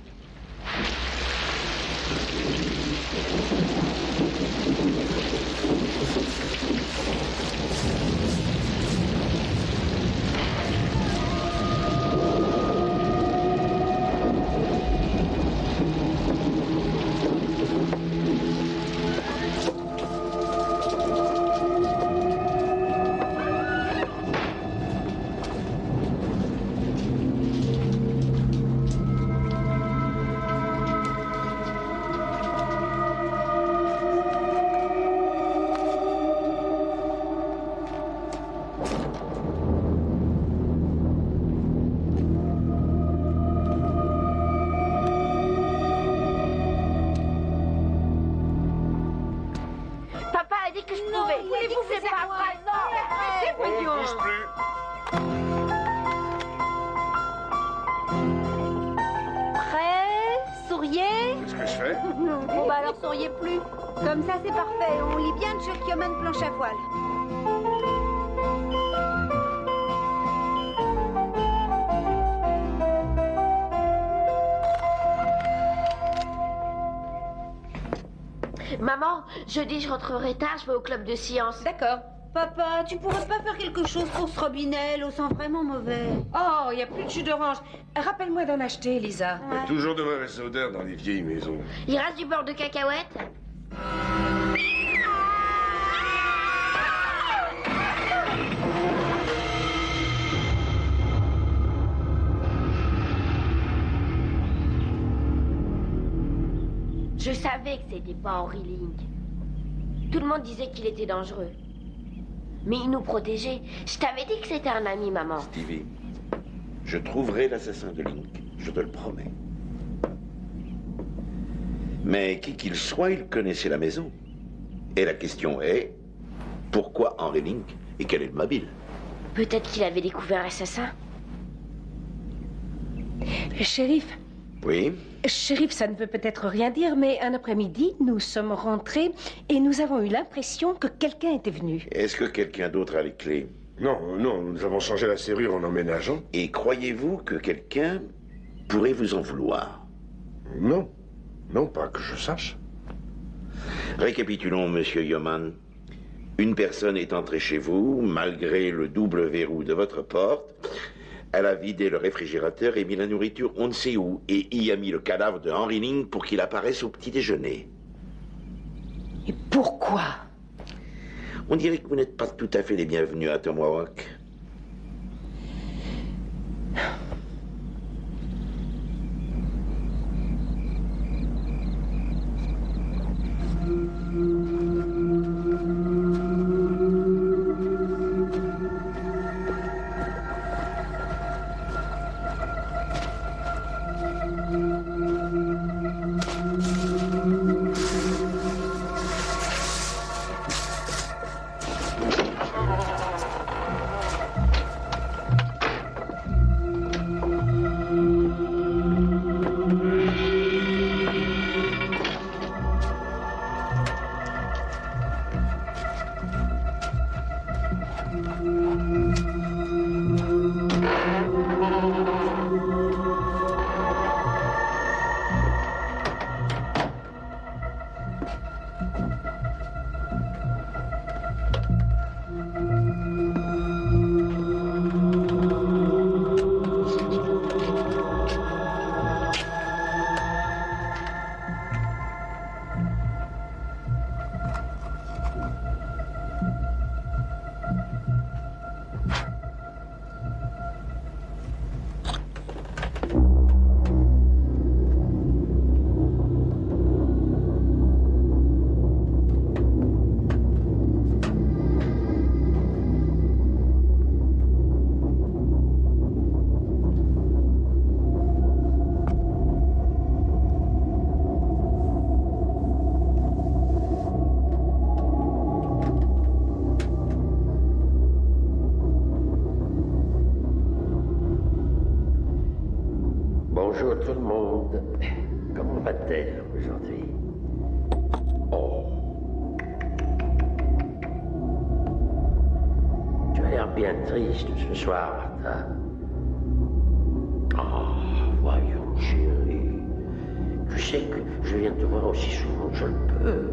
Papa a dit que je pouvais. Il a dit que c'est pas vrai. Non, On ne bouge plus. Prêt? Souriez? Qu'est-ce que je fais? Bon bah alors souriez plus. Comme ça c'est parfait. On lit bien Chuck Yeoman planche à voile. Maman, jeudi, je rentrerai tard, je vais au club de science. D'accord. Papa, tu pourrais pas faire quelque chose pour ce robinet? L'eau sent vraiment mauvais. Oh, il n'y a plus de jus d'orange. Rappelle-moi d'en acheter, Lisa. Il y a toujours de mauvaises odeurs dans les vieilles maisons. Il reste du beurre de cacahuète? Je savais que c'était pas Henry Link. Tout le monde disait qu'il était dangereux. Mais il nous protégeait. Je t'avais dit que c'était un ami, maman. Stevie, je trouverai l'assassin de Link, je te le promets. Mais qui qu'il soit, il connaissait la maison. Et la question est, pourquoi Henry Link et quel est le mobile? Peut-être qu'il avait découvert l'assassin. Shérif. Oui? Shérif, ça ne veut peut-être rien dire, mais un après-midi, nous sommes rentrés et nous avons eu l'impression que quelqu'un était venu. Est-ce que quelqu'un d'autre a les clés? Non, nous avons changé la serrure en emménageant. Et croyez-vous que quelqu'un pourrait vous en vouloir? Non. Non, pas que je sache. Récapitulons, monsieur Yeoman. Une personne est entrée chez vous, malgré le double verrou de votre porte. Elle a vidé le réfrigérateur et mis la nourriture on ne sait où, et y a mis le cadavre de Henry Link pour qu'il apparaisse au petit déjeuner. Et pourquoi? On dirait que vous n'êtes pas tout à fait les bienvenus à Tomahawk. tout le monde. Comment va-t-elle aujourd'hui? Oh. Tu as l'air bien triste ce soir, Martha. Oh, voyons, chérie. Tu sais que je viens te voir aussi souvent que je le peux.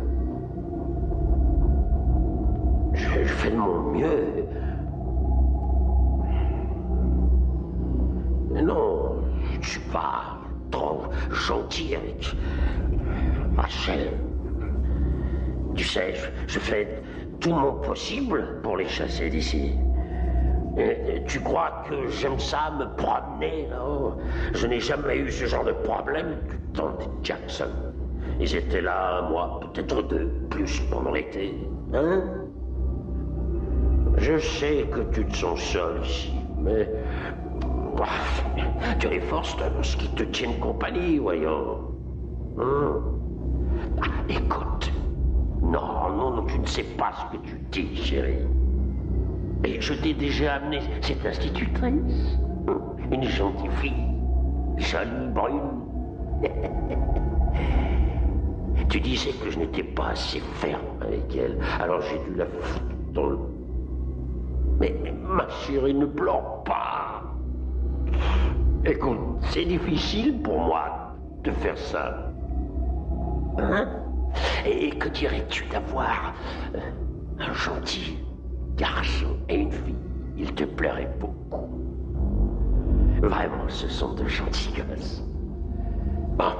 Je fais de mon mieux. Non, je suis pas trop gentil avec Rachel. Tu sais, je fais tout mon possible pour les chasser d'ici. Tu crois que j'aime ça, me promener, non? Je n'ai jamais eu ce genre de problème du temps des Jackson. Ils étaient là, un mois, peut-être 2, plus pendant l'été. Hein? Je sais que tu te sens seul ici, mais... tu as les Forsters qui te tiennent compagnie, voyons. Hein? Ah, écoute. Non, tu ne sais pas ce que tu dis, chérie. Et je t'ai déjà amené cette institutrice. Une gentille fille, jolie, brune. Tu disais que je n'étais pas assez ferme avec elle, alors j'ai dû la foutre dans le... Mais ma chérie, ne pleure pas. Écoute, c'est difficile pour moi de faire ça. Hein? Et que dirais-tu d'avoir un gentil garçon et une fille? Il te plairait beaucoup. Vraiment, ce sont de gentils gosses. Bon,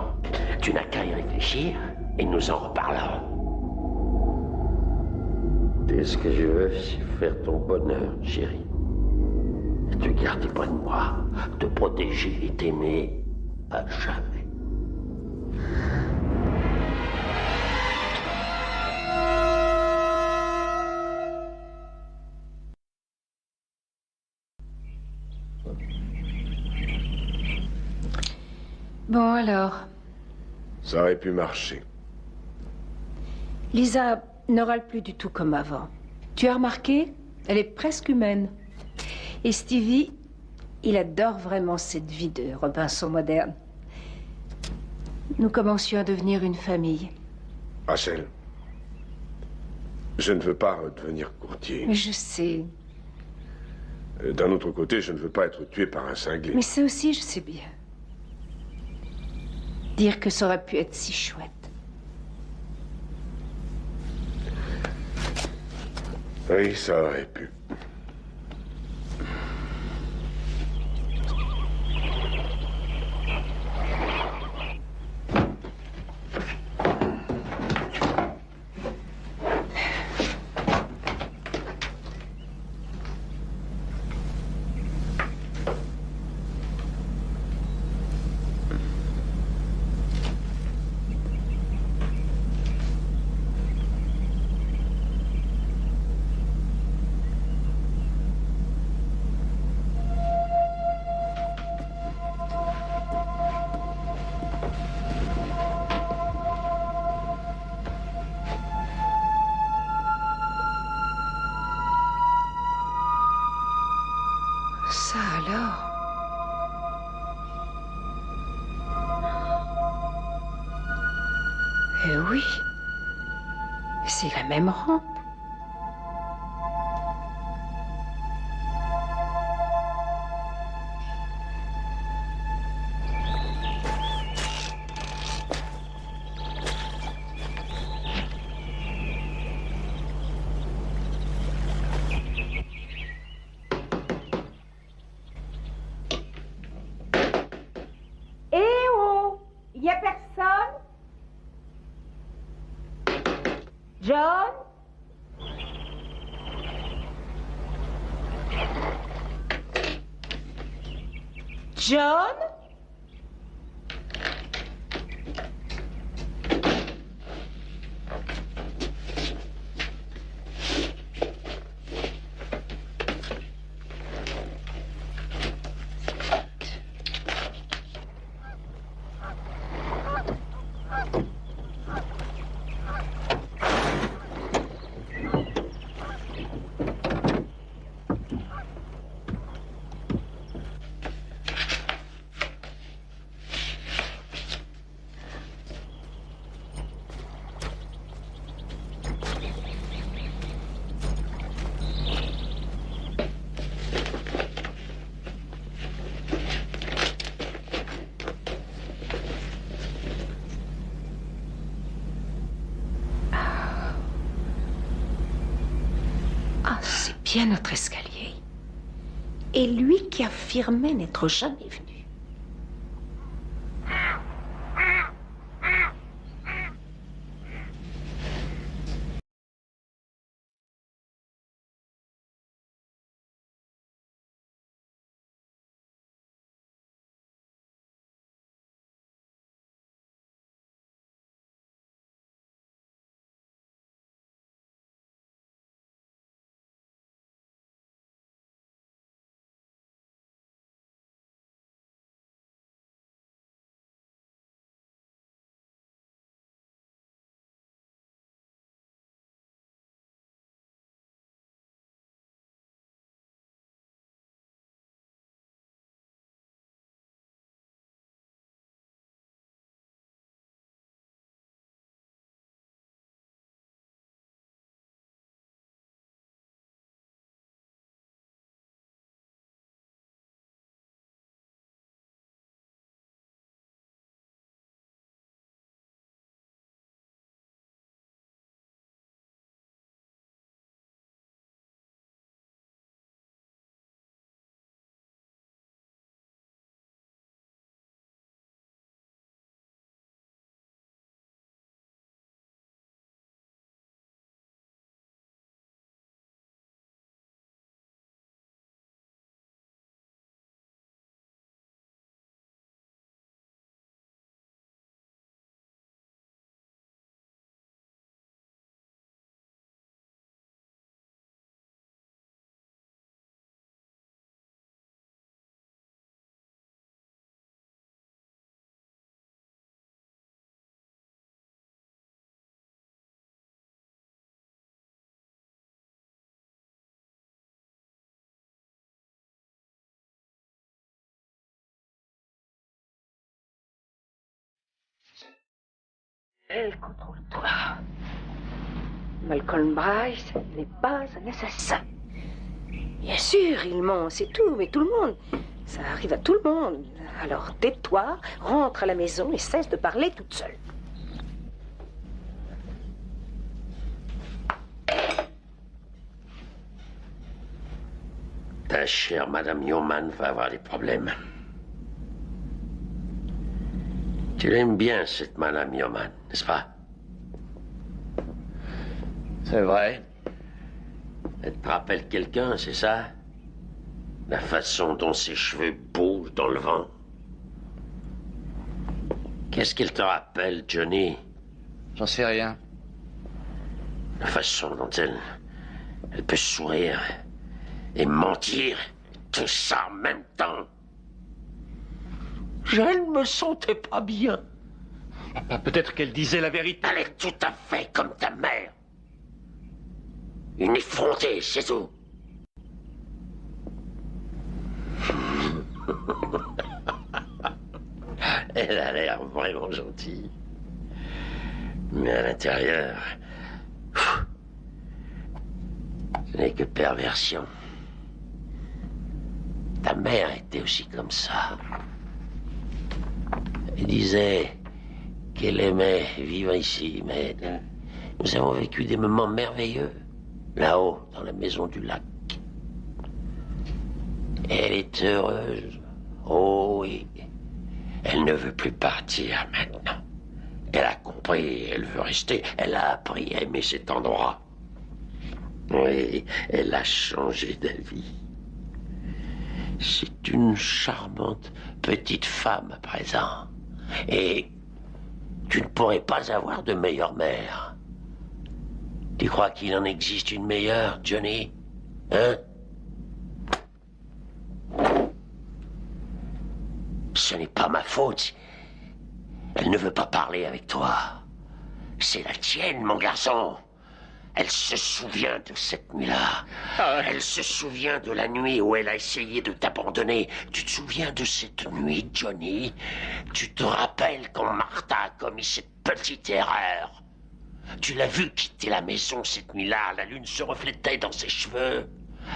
tu n'as qu'à y réfléchir et nous en reparlerons. Tout ce que je veux, c'est faire ton bonheur, chérie. Te garder près de moi, te protéger et t'aimer à jamais. Bon, alors. Ça aurait pu marcher. Lisa ne râle plus du tout comme avant. Tu as remarqué? Elle est presque humaine. Et Stevie, il adore vraiment cette vie de Robinson moderne. Nous commencions à devenir une famille. Rachel, je ne veux pas redevenir courtier. Mais je sais. D'un autre côté, je ne veux pas être tué par un cinglé. Mais ça aussi, je sais bien. Dire que ça aurait pu être si chouette. Oui, ça aurait pu. Ça alors? Eh oui. C'est la même rampe. Y a personne? John? John? Ah, c'est bien notre escalier. Et lui qui affirmait n'être jamais venu. Elle contrôle-toi. Malcolm Bryce n'est pas un assassin. Bien sûr, il ment, c'est tout, mais tout le monde. Ça arrive à tout le monde. Alors tais-toi, rentre à la maison et cesse de parler toute seule. Ta chère Madame Newman va avoir des problèmes. Tu l'aimes bien, cette Madame Newman, n'est-ce pas? C'est vrai. Elle te rappelle quelqu'un, c'est ça? La façon dont ses cheveux bougent dans le vent. Qu'est-ce qu'elle te rappelle, Johnny? J'en sais rien. La façon dont elle peut sourire et mentir, tout ça en même temps. Je ne me sentais pas bien. Peut-être qu'elle disait la vérité. Elle est tout à fait comme ta mère. Une effrontée, c'est tout. Elle a l'air vraiment gentille. Mais à l'intérieur, ce n'est que perversion. Ta mère était aussi comme ça. Elle disait qu'elle aimait vivre ici, mais nous avons vécu des moments merveilleux, là-haut, dans la maison du lac. Elle est heureuse. Oh oui. Elle ne veut plus partir maintenant. Elle a compris, elle veut rester. Elle a appris à aimer cet endroit. Oui, elle a changé d'avis. C'est une charmante petite femme à présent. Et tu ne pourrais pas avoir de meilleure mère. Tu crois qu'il en existe une meilleure, Johnny? Hein? Ce n'est pas ma faute. Elle ne veut pas parler avec toi. C'est la tienne, mon garçon. Elle se souvient de cette nuit-là. Elle se souvient de la nuit où elle a essayé de t'abandonner. Tu te souviens de cette nuit, Johnny? Tu te rappelles quand Martha a commis cette petite erreur? Tu l'as vu quitter la maison cette nuit-là. La lune se reflétait dans ses cheveux.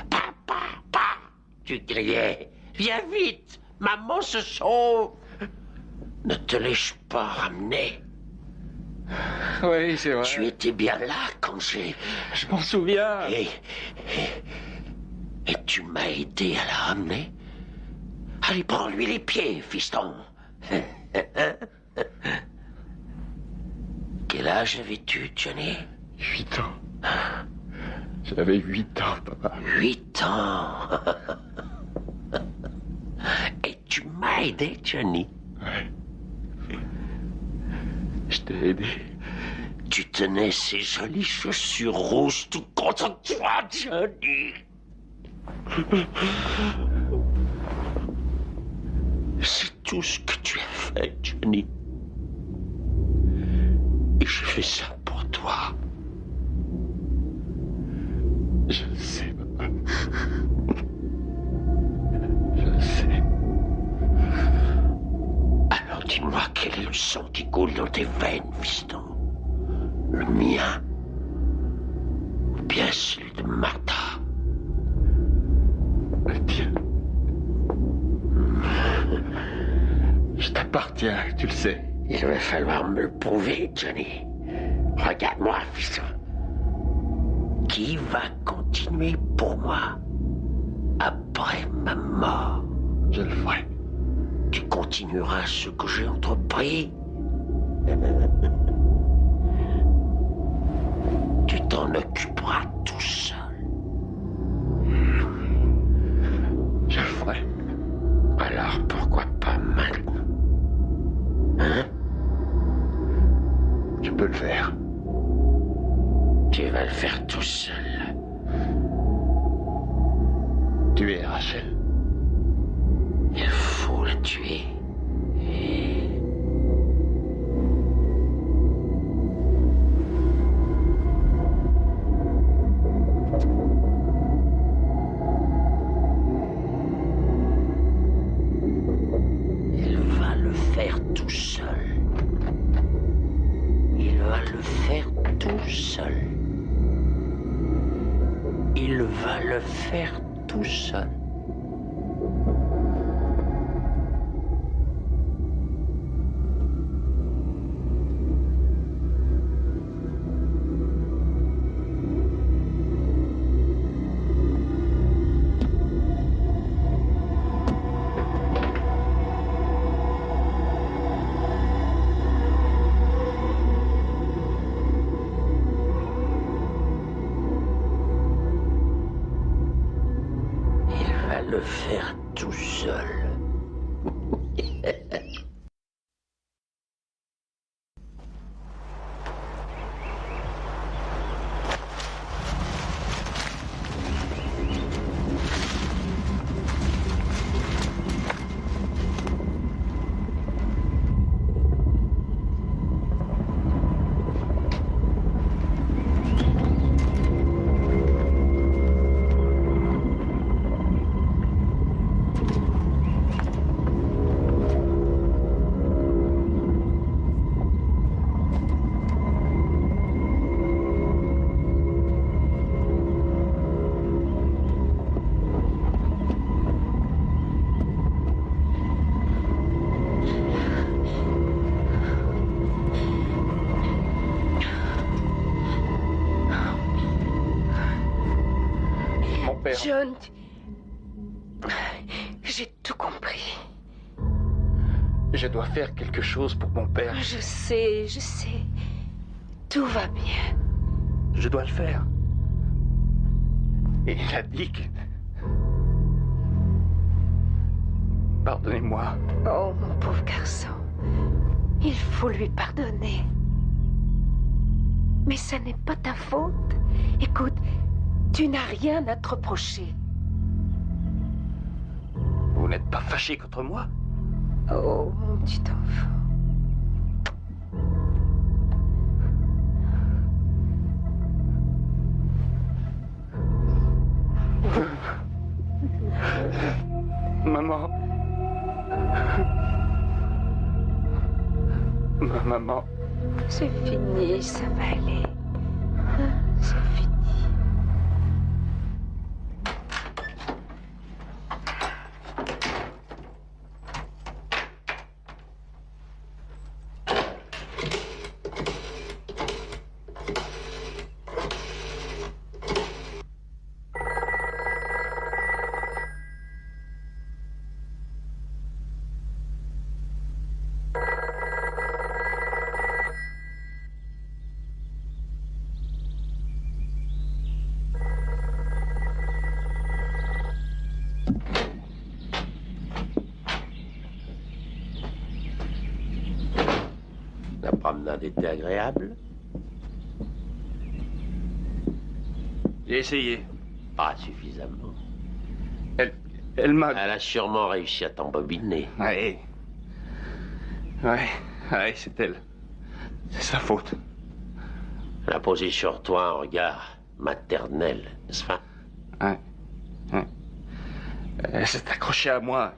Papa. Tu criais. Viens vite. Maman se sauve. Ne te l'ai-je pas ramené? Oui, c'est vrai. Tu étais bien là quand j'ai... Je m'en souviens. Et tu m'as aidé à la ramener. Allez, prends-lui les pieds, fiston. Quel âge avais-tu, Johnny? 8 ans. J'avais 8 ans, papa. 8 ans. Et tu m'as aidé, Johnny. Ouais. Je t'ai aidé. Tu tenais ces jolies chaussures rouges tout contre toi, Johnny. C'est tout ce que tu as fait, Johnny. Et je fais ça pour toi. Je le sais, papa. Je le sais. Alors dis-moi quel est le sang qui coule dans tes veines, fiston. Le mien ou bien celui de Martha? Le tien. Je t'appartiens, tu le sais. Il va falloir me le prouver, Johnny. Regarde-moi, fiston. Qui va continuer pour moi après ma mort? Je le ferai. Tu continueras ce que j'ai entrepris. Tu t'en occuperas tout seul. Je le ferai. Alors pourquoi pas maintenant? Hein? Je peux le faire. Tu vas le faire tout seul. Tuer Rachel. Il faut la tuer. Il va le faire tout seul. Il va le faire tout seul. Il va le faire tout seul. Le faire tout seul. John, j'ai tout compris. Je dois faire quelque chose pour mon père. Je sais. Tout va bien. Je dois le faire. Et il a dit que... Pardonnez-moi. Oh, mon pauvre garçon. Il faut lui pardonner. Mais ça n'est pas ta faute. Écoute, tu n'as rien à te reprocher. Vous n'êtes pas fâché contre moi? Oh, mon petit enfant. Maman. Ma maman. C'est fini, ça va aller. C'est fini. promenade était agréable? J'ai essayé. Pas suffisamment. Elle m'a... Elle a sûrement réussi à t'embobiner. Ouais, c'est elle. C'est sa faute. Elle a posé sur toi un regard maternel, n'est-ce pas? Ouais. Elle s'est accrochée à moi.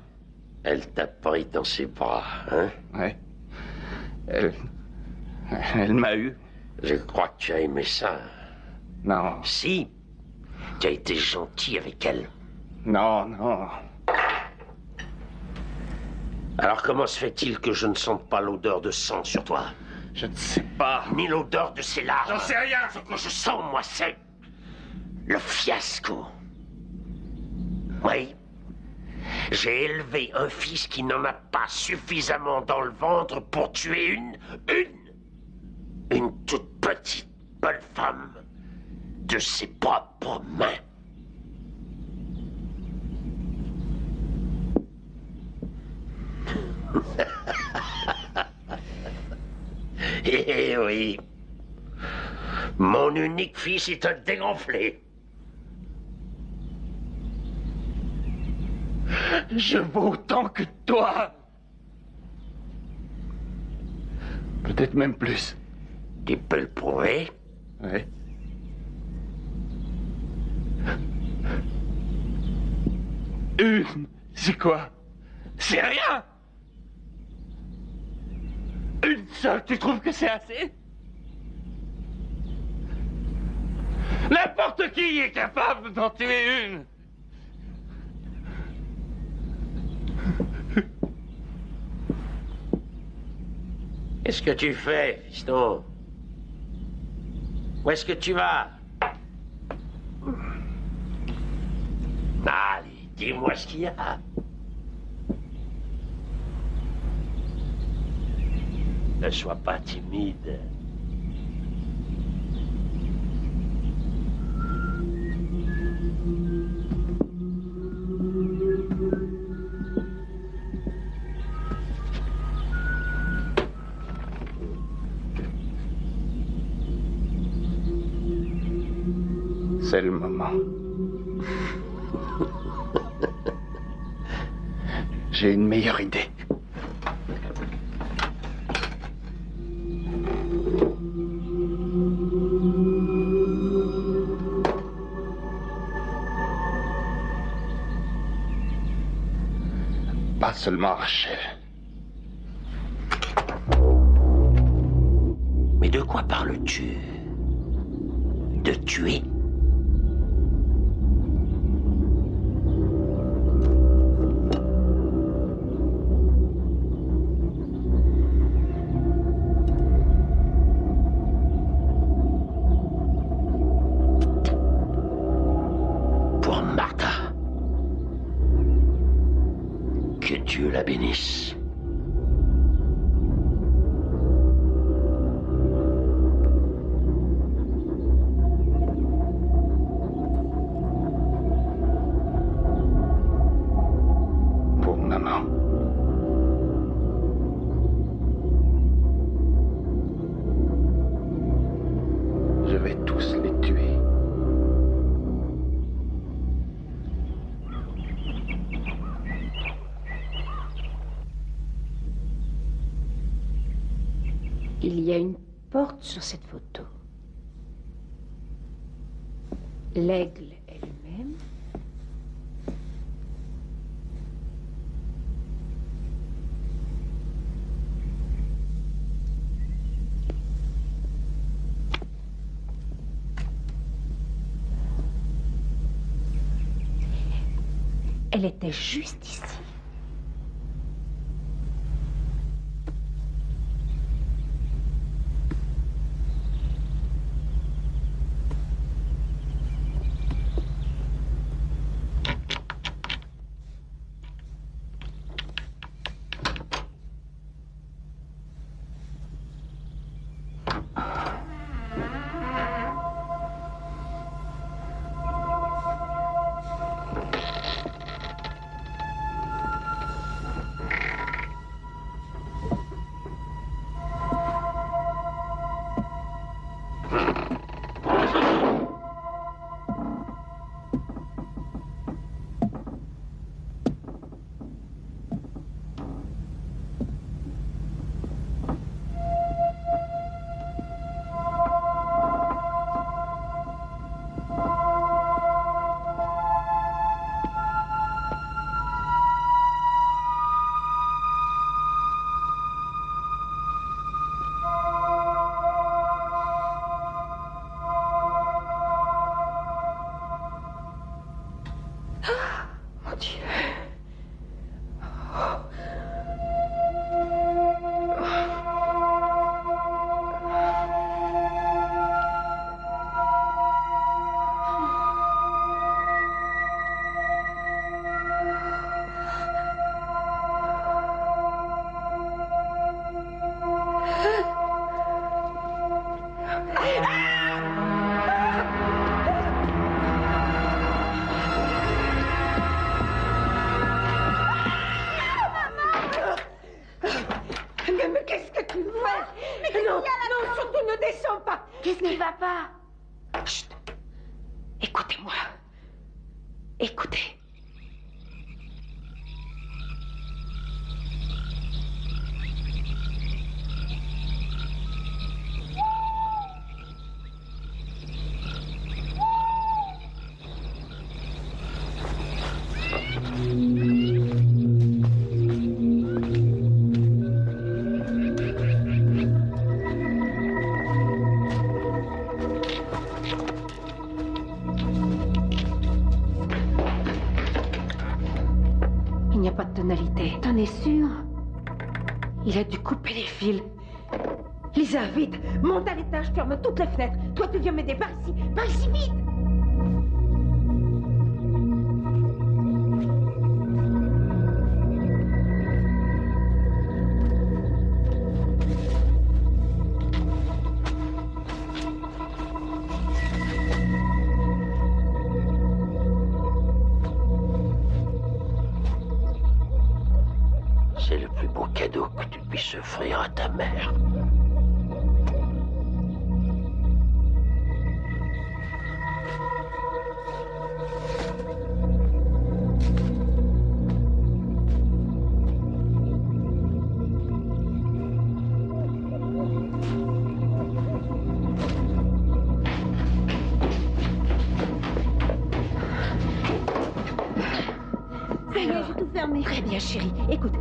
Elle t'a pris dans ses bras, hein? Ouais. Elle m'a eu. Je crois que tu as aimé ça. Non. Si. Tu as été gentil avec elle. Non. Alors comment se fait-il que je ne sente pas l'odeur de sang sur toi? Je ne sais pas. Ni l'odeur de ses larmes. J'en sais rien. Ce que je sens, moi, c'est le fiasco. Oui. J'ai élevé un fils qui n'en a pas suffisamment dans le ventre pour tuer une toute petite bonne femme de ses propres mains. Eh oui. Mon unique fils est un dégonflé. Je vaux autant que toi. Peut-être même plus. Tu peux le prouver? Oui. C'est quoi? C'est rien. Une seule, tu trouves que c'est assez? N'importe qui est capable d'en tuer une. Qu'est-ce que tu fais, fiston? Où est-ce que tu vas? Allez, dis-moi ce qu'il y a. Ne sois pas timide. C'est le moment. J'ai une meilleure idée. Pas seulement Rachel. Mais de quoi parles-tu? De tuer? Pour Martha. Que Dieu la bénisse. Pour maman. Je vais tous les tuer. Il y a une porte sur cette photo. L'aigle est le même. Elle était juste ici. Écoutez-moi. Écoutez. Il n'y a pas de tonalité. T'en es sûr? Il a dû couper les fils. Lisa, vite, monte à l'étage, ferme toutes les fenêtres. Toi, tu viens m'aider, par ici, vite. C'est le plus beau cadeau que tu puisses offrir à ta mère. Ça y est, j'ai tout fermé. Très bien, chérie. Écoute,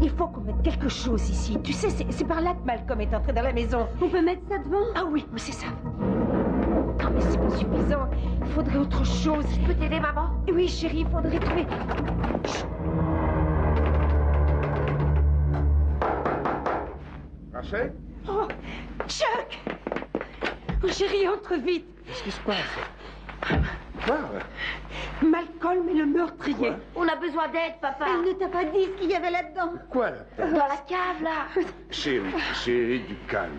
il faut qu'on mette quelque chose ici. Tu sais, c'est par là que Malcolm est entré dans la maison. On peut mettre ça devant? Ah oui, c'est ça. Non, mais c'est pas suffisant. Il faudrait autre chose. Je peux t'aider, maman? Oui, chérie, il faudrait trouver... Rachel? Oh, Chuck! Oh, chérie, entre vite. Qu'est-ce qui se passe? Quoi? Malcolm est le meurtrier. On a besoin d'aide, papa. Elle ne t'a pas dit ce qu'il y avait là-dedans. Quoi, là? Dans la cave, là. Chérie, du calme.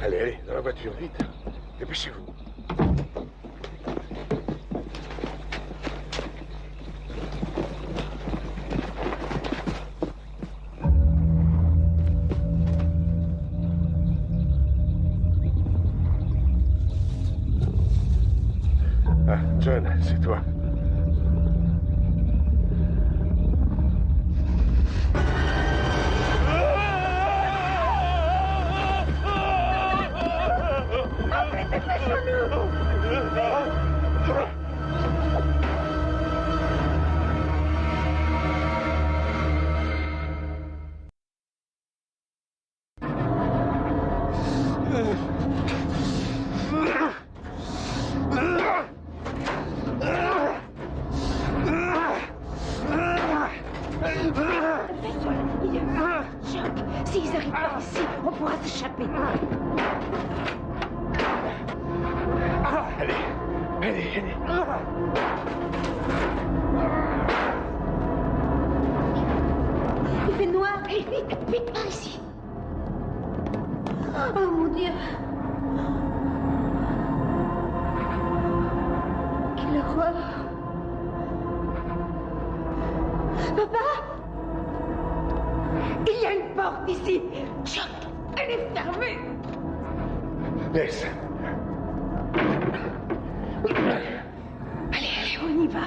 Allez, dans la voiture, vite. Dépêchez-vous. Ah, John, c'est toi. Chuck, s'ils arrivent par ici, on pourra s'échapper. Allez. Il fait noir. Allez, vite, par ici. Oh mon Dieu. Quelle horreur. Papa? Il y a une porte ici. Chuck, elle est fermée. Laisse. Allez, on y va.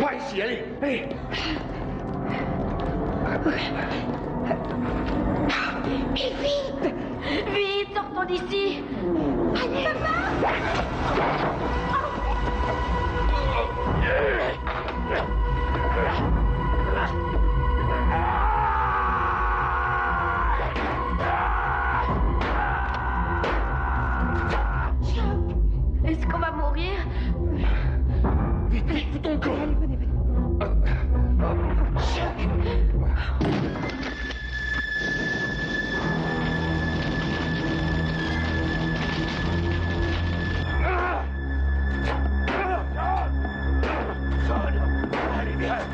Pas ici, allez. Et vite! Vite, sortons d'ici. Allez, papa! Est-ce qu'on va mourir? Vite, ton corps. Allez, venez.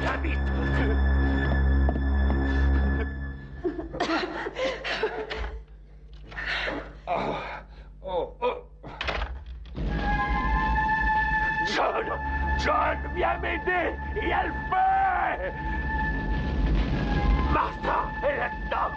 Viens vite. John, viens m'aider. Il y a le feu. Martha est là-dedans.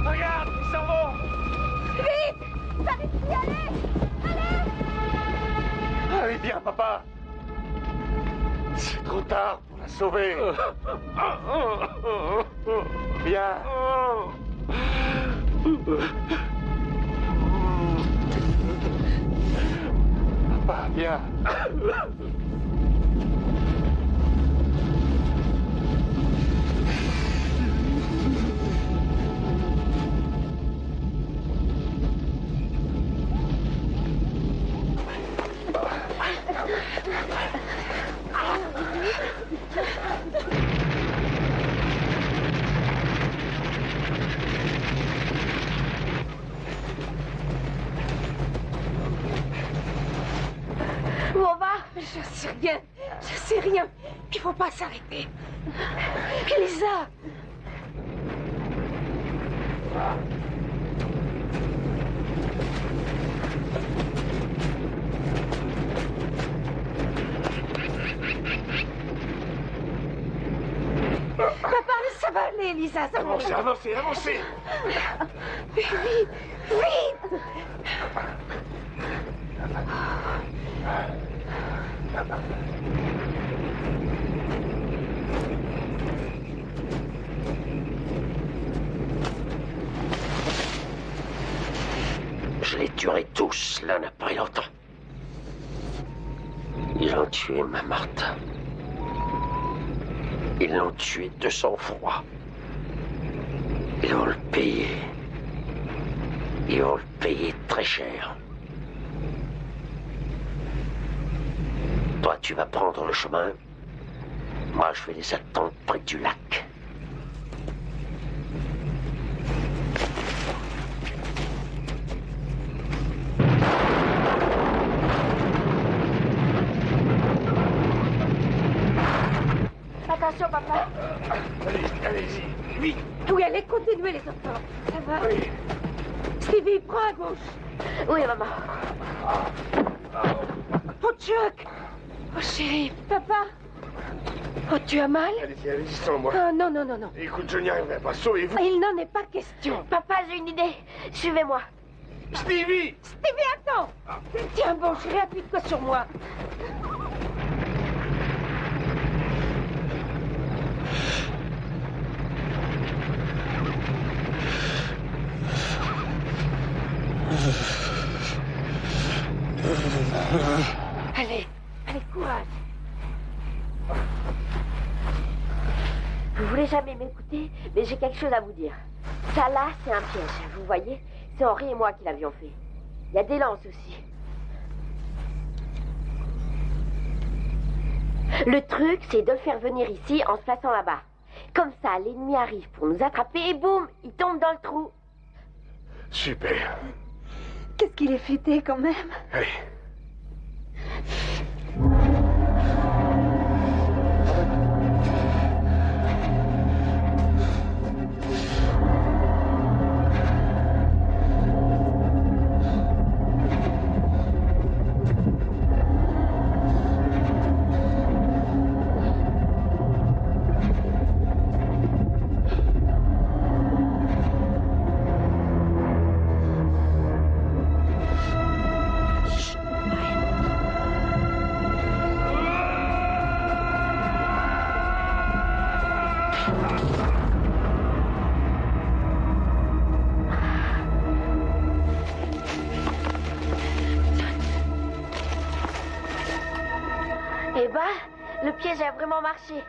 Regarde, ils s'en vont. Vite! Ça risque d'y aller! Allez! Allez, viens, papa. C'est trop tard pour la sauver. Viens. Papa, viens. Où on va? Je sais rien. Je sais rien. Il faut pas s'arrêter. Elisa! Papa, ça va aller, Elisa, ça va aller. Avancez, avancez, avancez. Vite, vite. Je les tuerai tous, l'un après l'autre. Ils ont tué ma Martha. Ils l'ont tué de sang-froid. Ils vont le payer. Ils vont le payer très cher. Toi, tu vas prendre le chemin. Moi, je vais les attendre près du lac. Attention, papa. Allez-y, allez-y, vite. Oui, allez, continuez les enfants. Ça va? Oui. Stevie, prends à gauche. Oui, maman. Oh, Chuck. Oh, chérie. Papa. Oh, tu as mal? Allez-y, allez-y, sans moi. Oh, non, non, non, non. Écoute, je n'y arriverai pas. Sauvez-vous. Il n'en est pas question. Papa, j'ai une idée. Suivez-moi. Stevie! Stevie, attends. Tiens, bon, chérie, appuie-toi sur moi. Allez, allez, courage. Vous voulez jamais m'écouter, mais j'ai quelque chose à vous dire. Ça là, c'est un piège, vous voyez? C'est Henri et moi qui l'avions fait. Il y a des lances aussi. Le truc, c'est de le faire venir ici en se plaçant là-bas. Comme ça, l'ennemi arrive pour nous attraper et boum, il tombe dans le trou. Super. Qu'est-ce qu'il est fêté quand même? Allez. Eh ben, le piège a vraiment marché.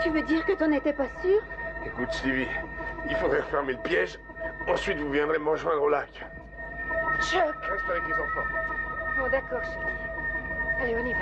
Tu veux dire que t'en étais pas sûr? Écoute, Stevie, il faudrait refermer le piège. Ensuite, vous viendrez me rejoindre au lac. Chuck. Reste avec les enfants. Bon, d'accord, chérie. Allez, on y va.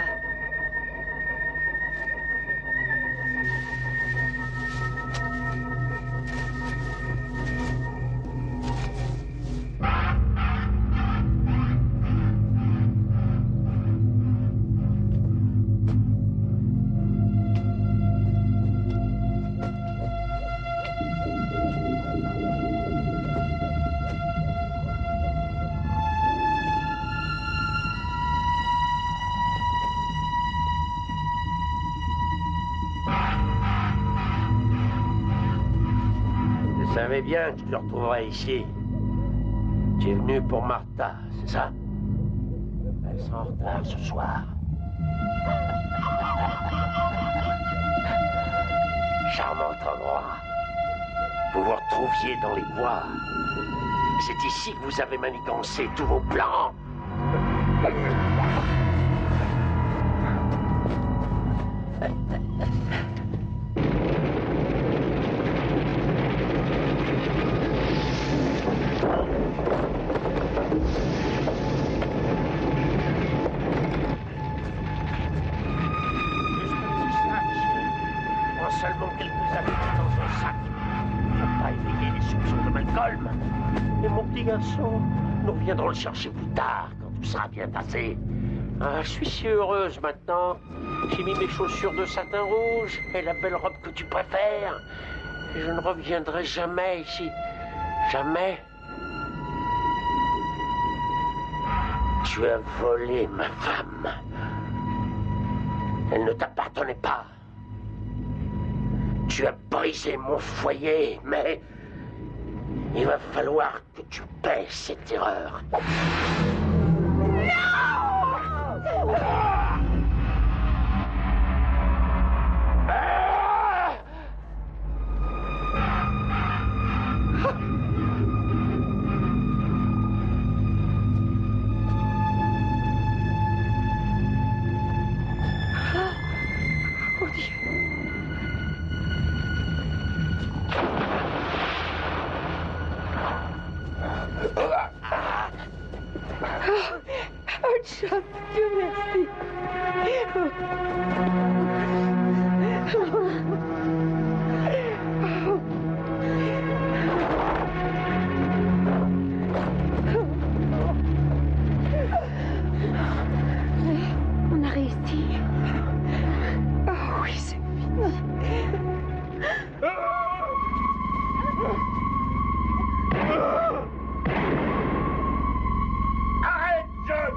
Je savais bien que je te retrouverais ici. Tu es venu pour Martha, c'est ça? Elle sera en retard ce soir. Charmant endroit. Vous vous retrouviez dans les bois. C'est ici que vous avez manigancé tous vos plans. Seulement quelques habits dans un sac. Faut pas éveiller les soupçons de Malcolm. Et mon petit garçon, nous reviendrons le chercher plus tard, quand tout sera bien passé. Ah, je suis si heureuse maintenant. J'ai mis mes chaussures de satin rouge et la belle robe que tu préfères. Et je ne reviendrai jamais ici. Jamais. Tu as volé ma femme. Elle ne t'appartenait pas. Tu as brisé mon foyer, mais il va falloir que tu paies cette erreur. Oh Dieu. Oh, Chuck, Dieu merci. On a réussi. Oh oui, c'est fini. Arrête, John!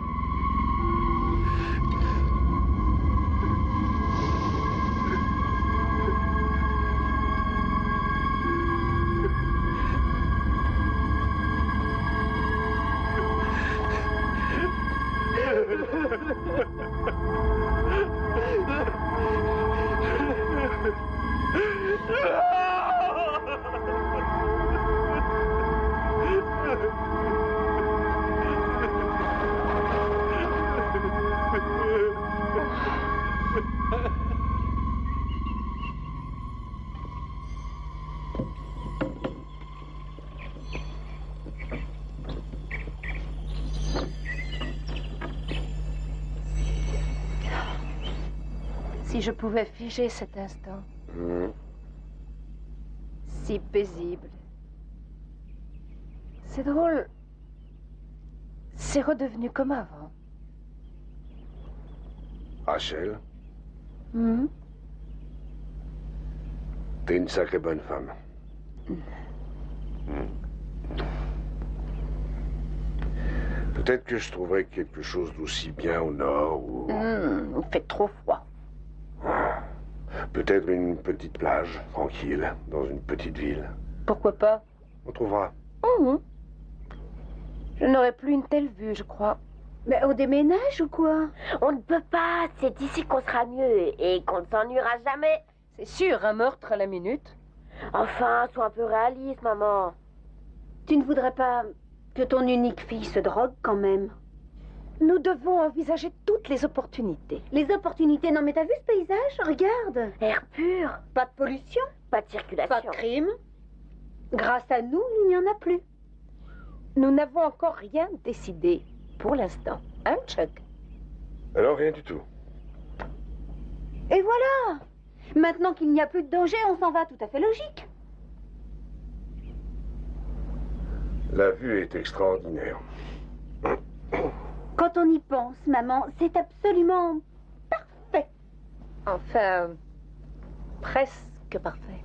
Si je pouvais figer cet instant. Si paisible. C'est drôle. C'est redevenu comme avant. Rachel, Hmm? t'es une sacrée bonne femme. Peut-être que je trouverais quelque chose d'aussi bien au nord ou... Il fait trop froid. Peut-être une petite plage, tranquille, dans une petite ville. Pourquoi pas? On trouvera. Je n'aurai plus une telle vue, je crois. Mais on déménage ou quoi? On ne peut pas. C'est ici qu'on sera mieux et qu'on ne s'ennuiera jamais. C'est sûr, un meurtre à la minute. Enfin, sois un peu réaliste, maman. Tu ne voudrais pas que ton unique fille se drogue quand même? Nous devons envisager toutes les opportunités. Les opportunités? Non mais t'as vu ce paysage? Regarde. Air pur. Pas de pollution. Pas de circulation. Pas de crime. Grâce à nous, il n'y en a plus. Nous n'avons encore rien décidé pour l'instant. Hein, Chuck? Alors, rien du tout. Et voilà. Maintenant qu'il n'y a plus de danger, on s'en va, tout à fait logique. La vue est extraordinaire. Quand on y pense, maman, c'est absolument parfait. Enfin, presque parfait.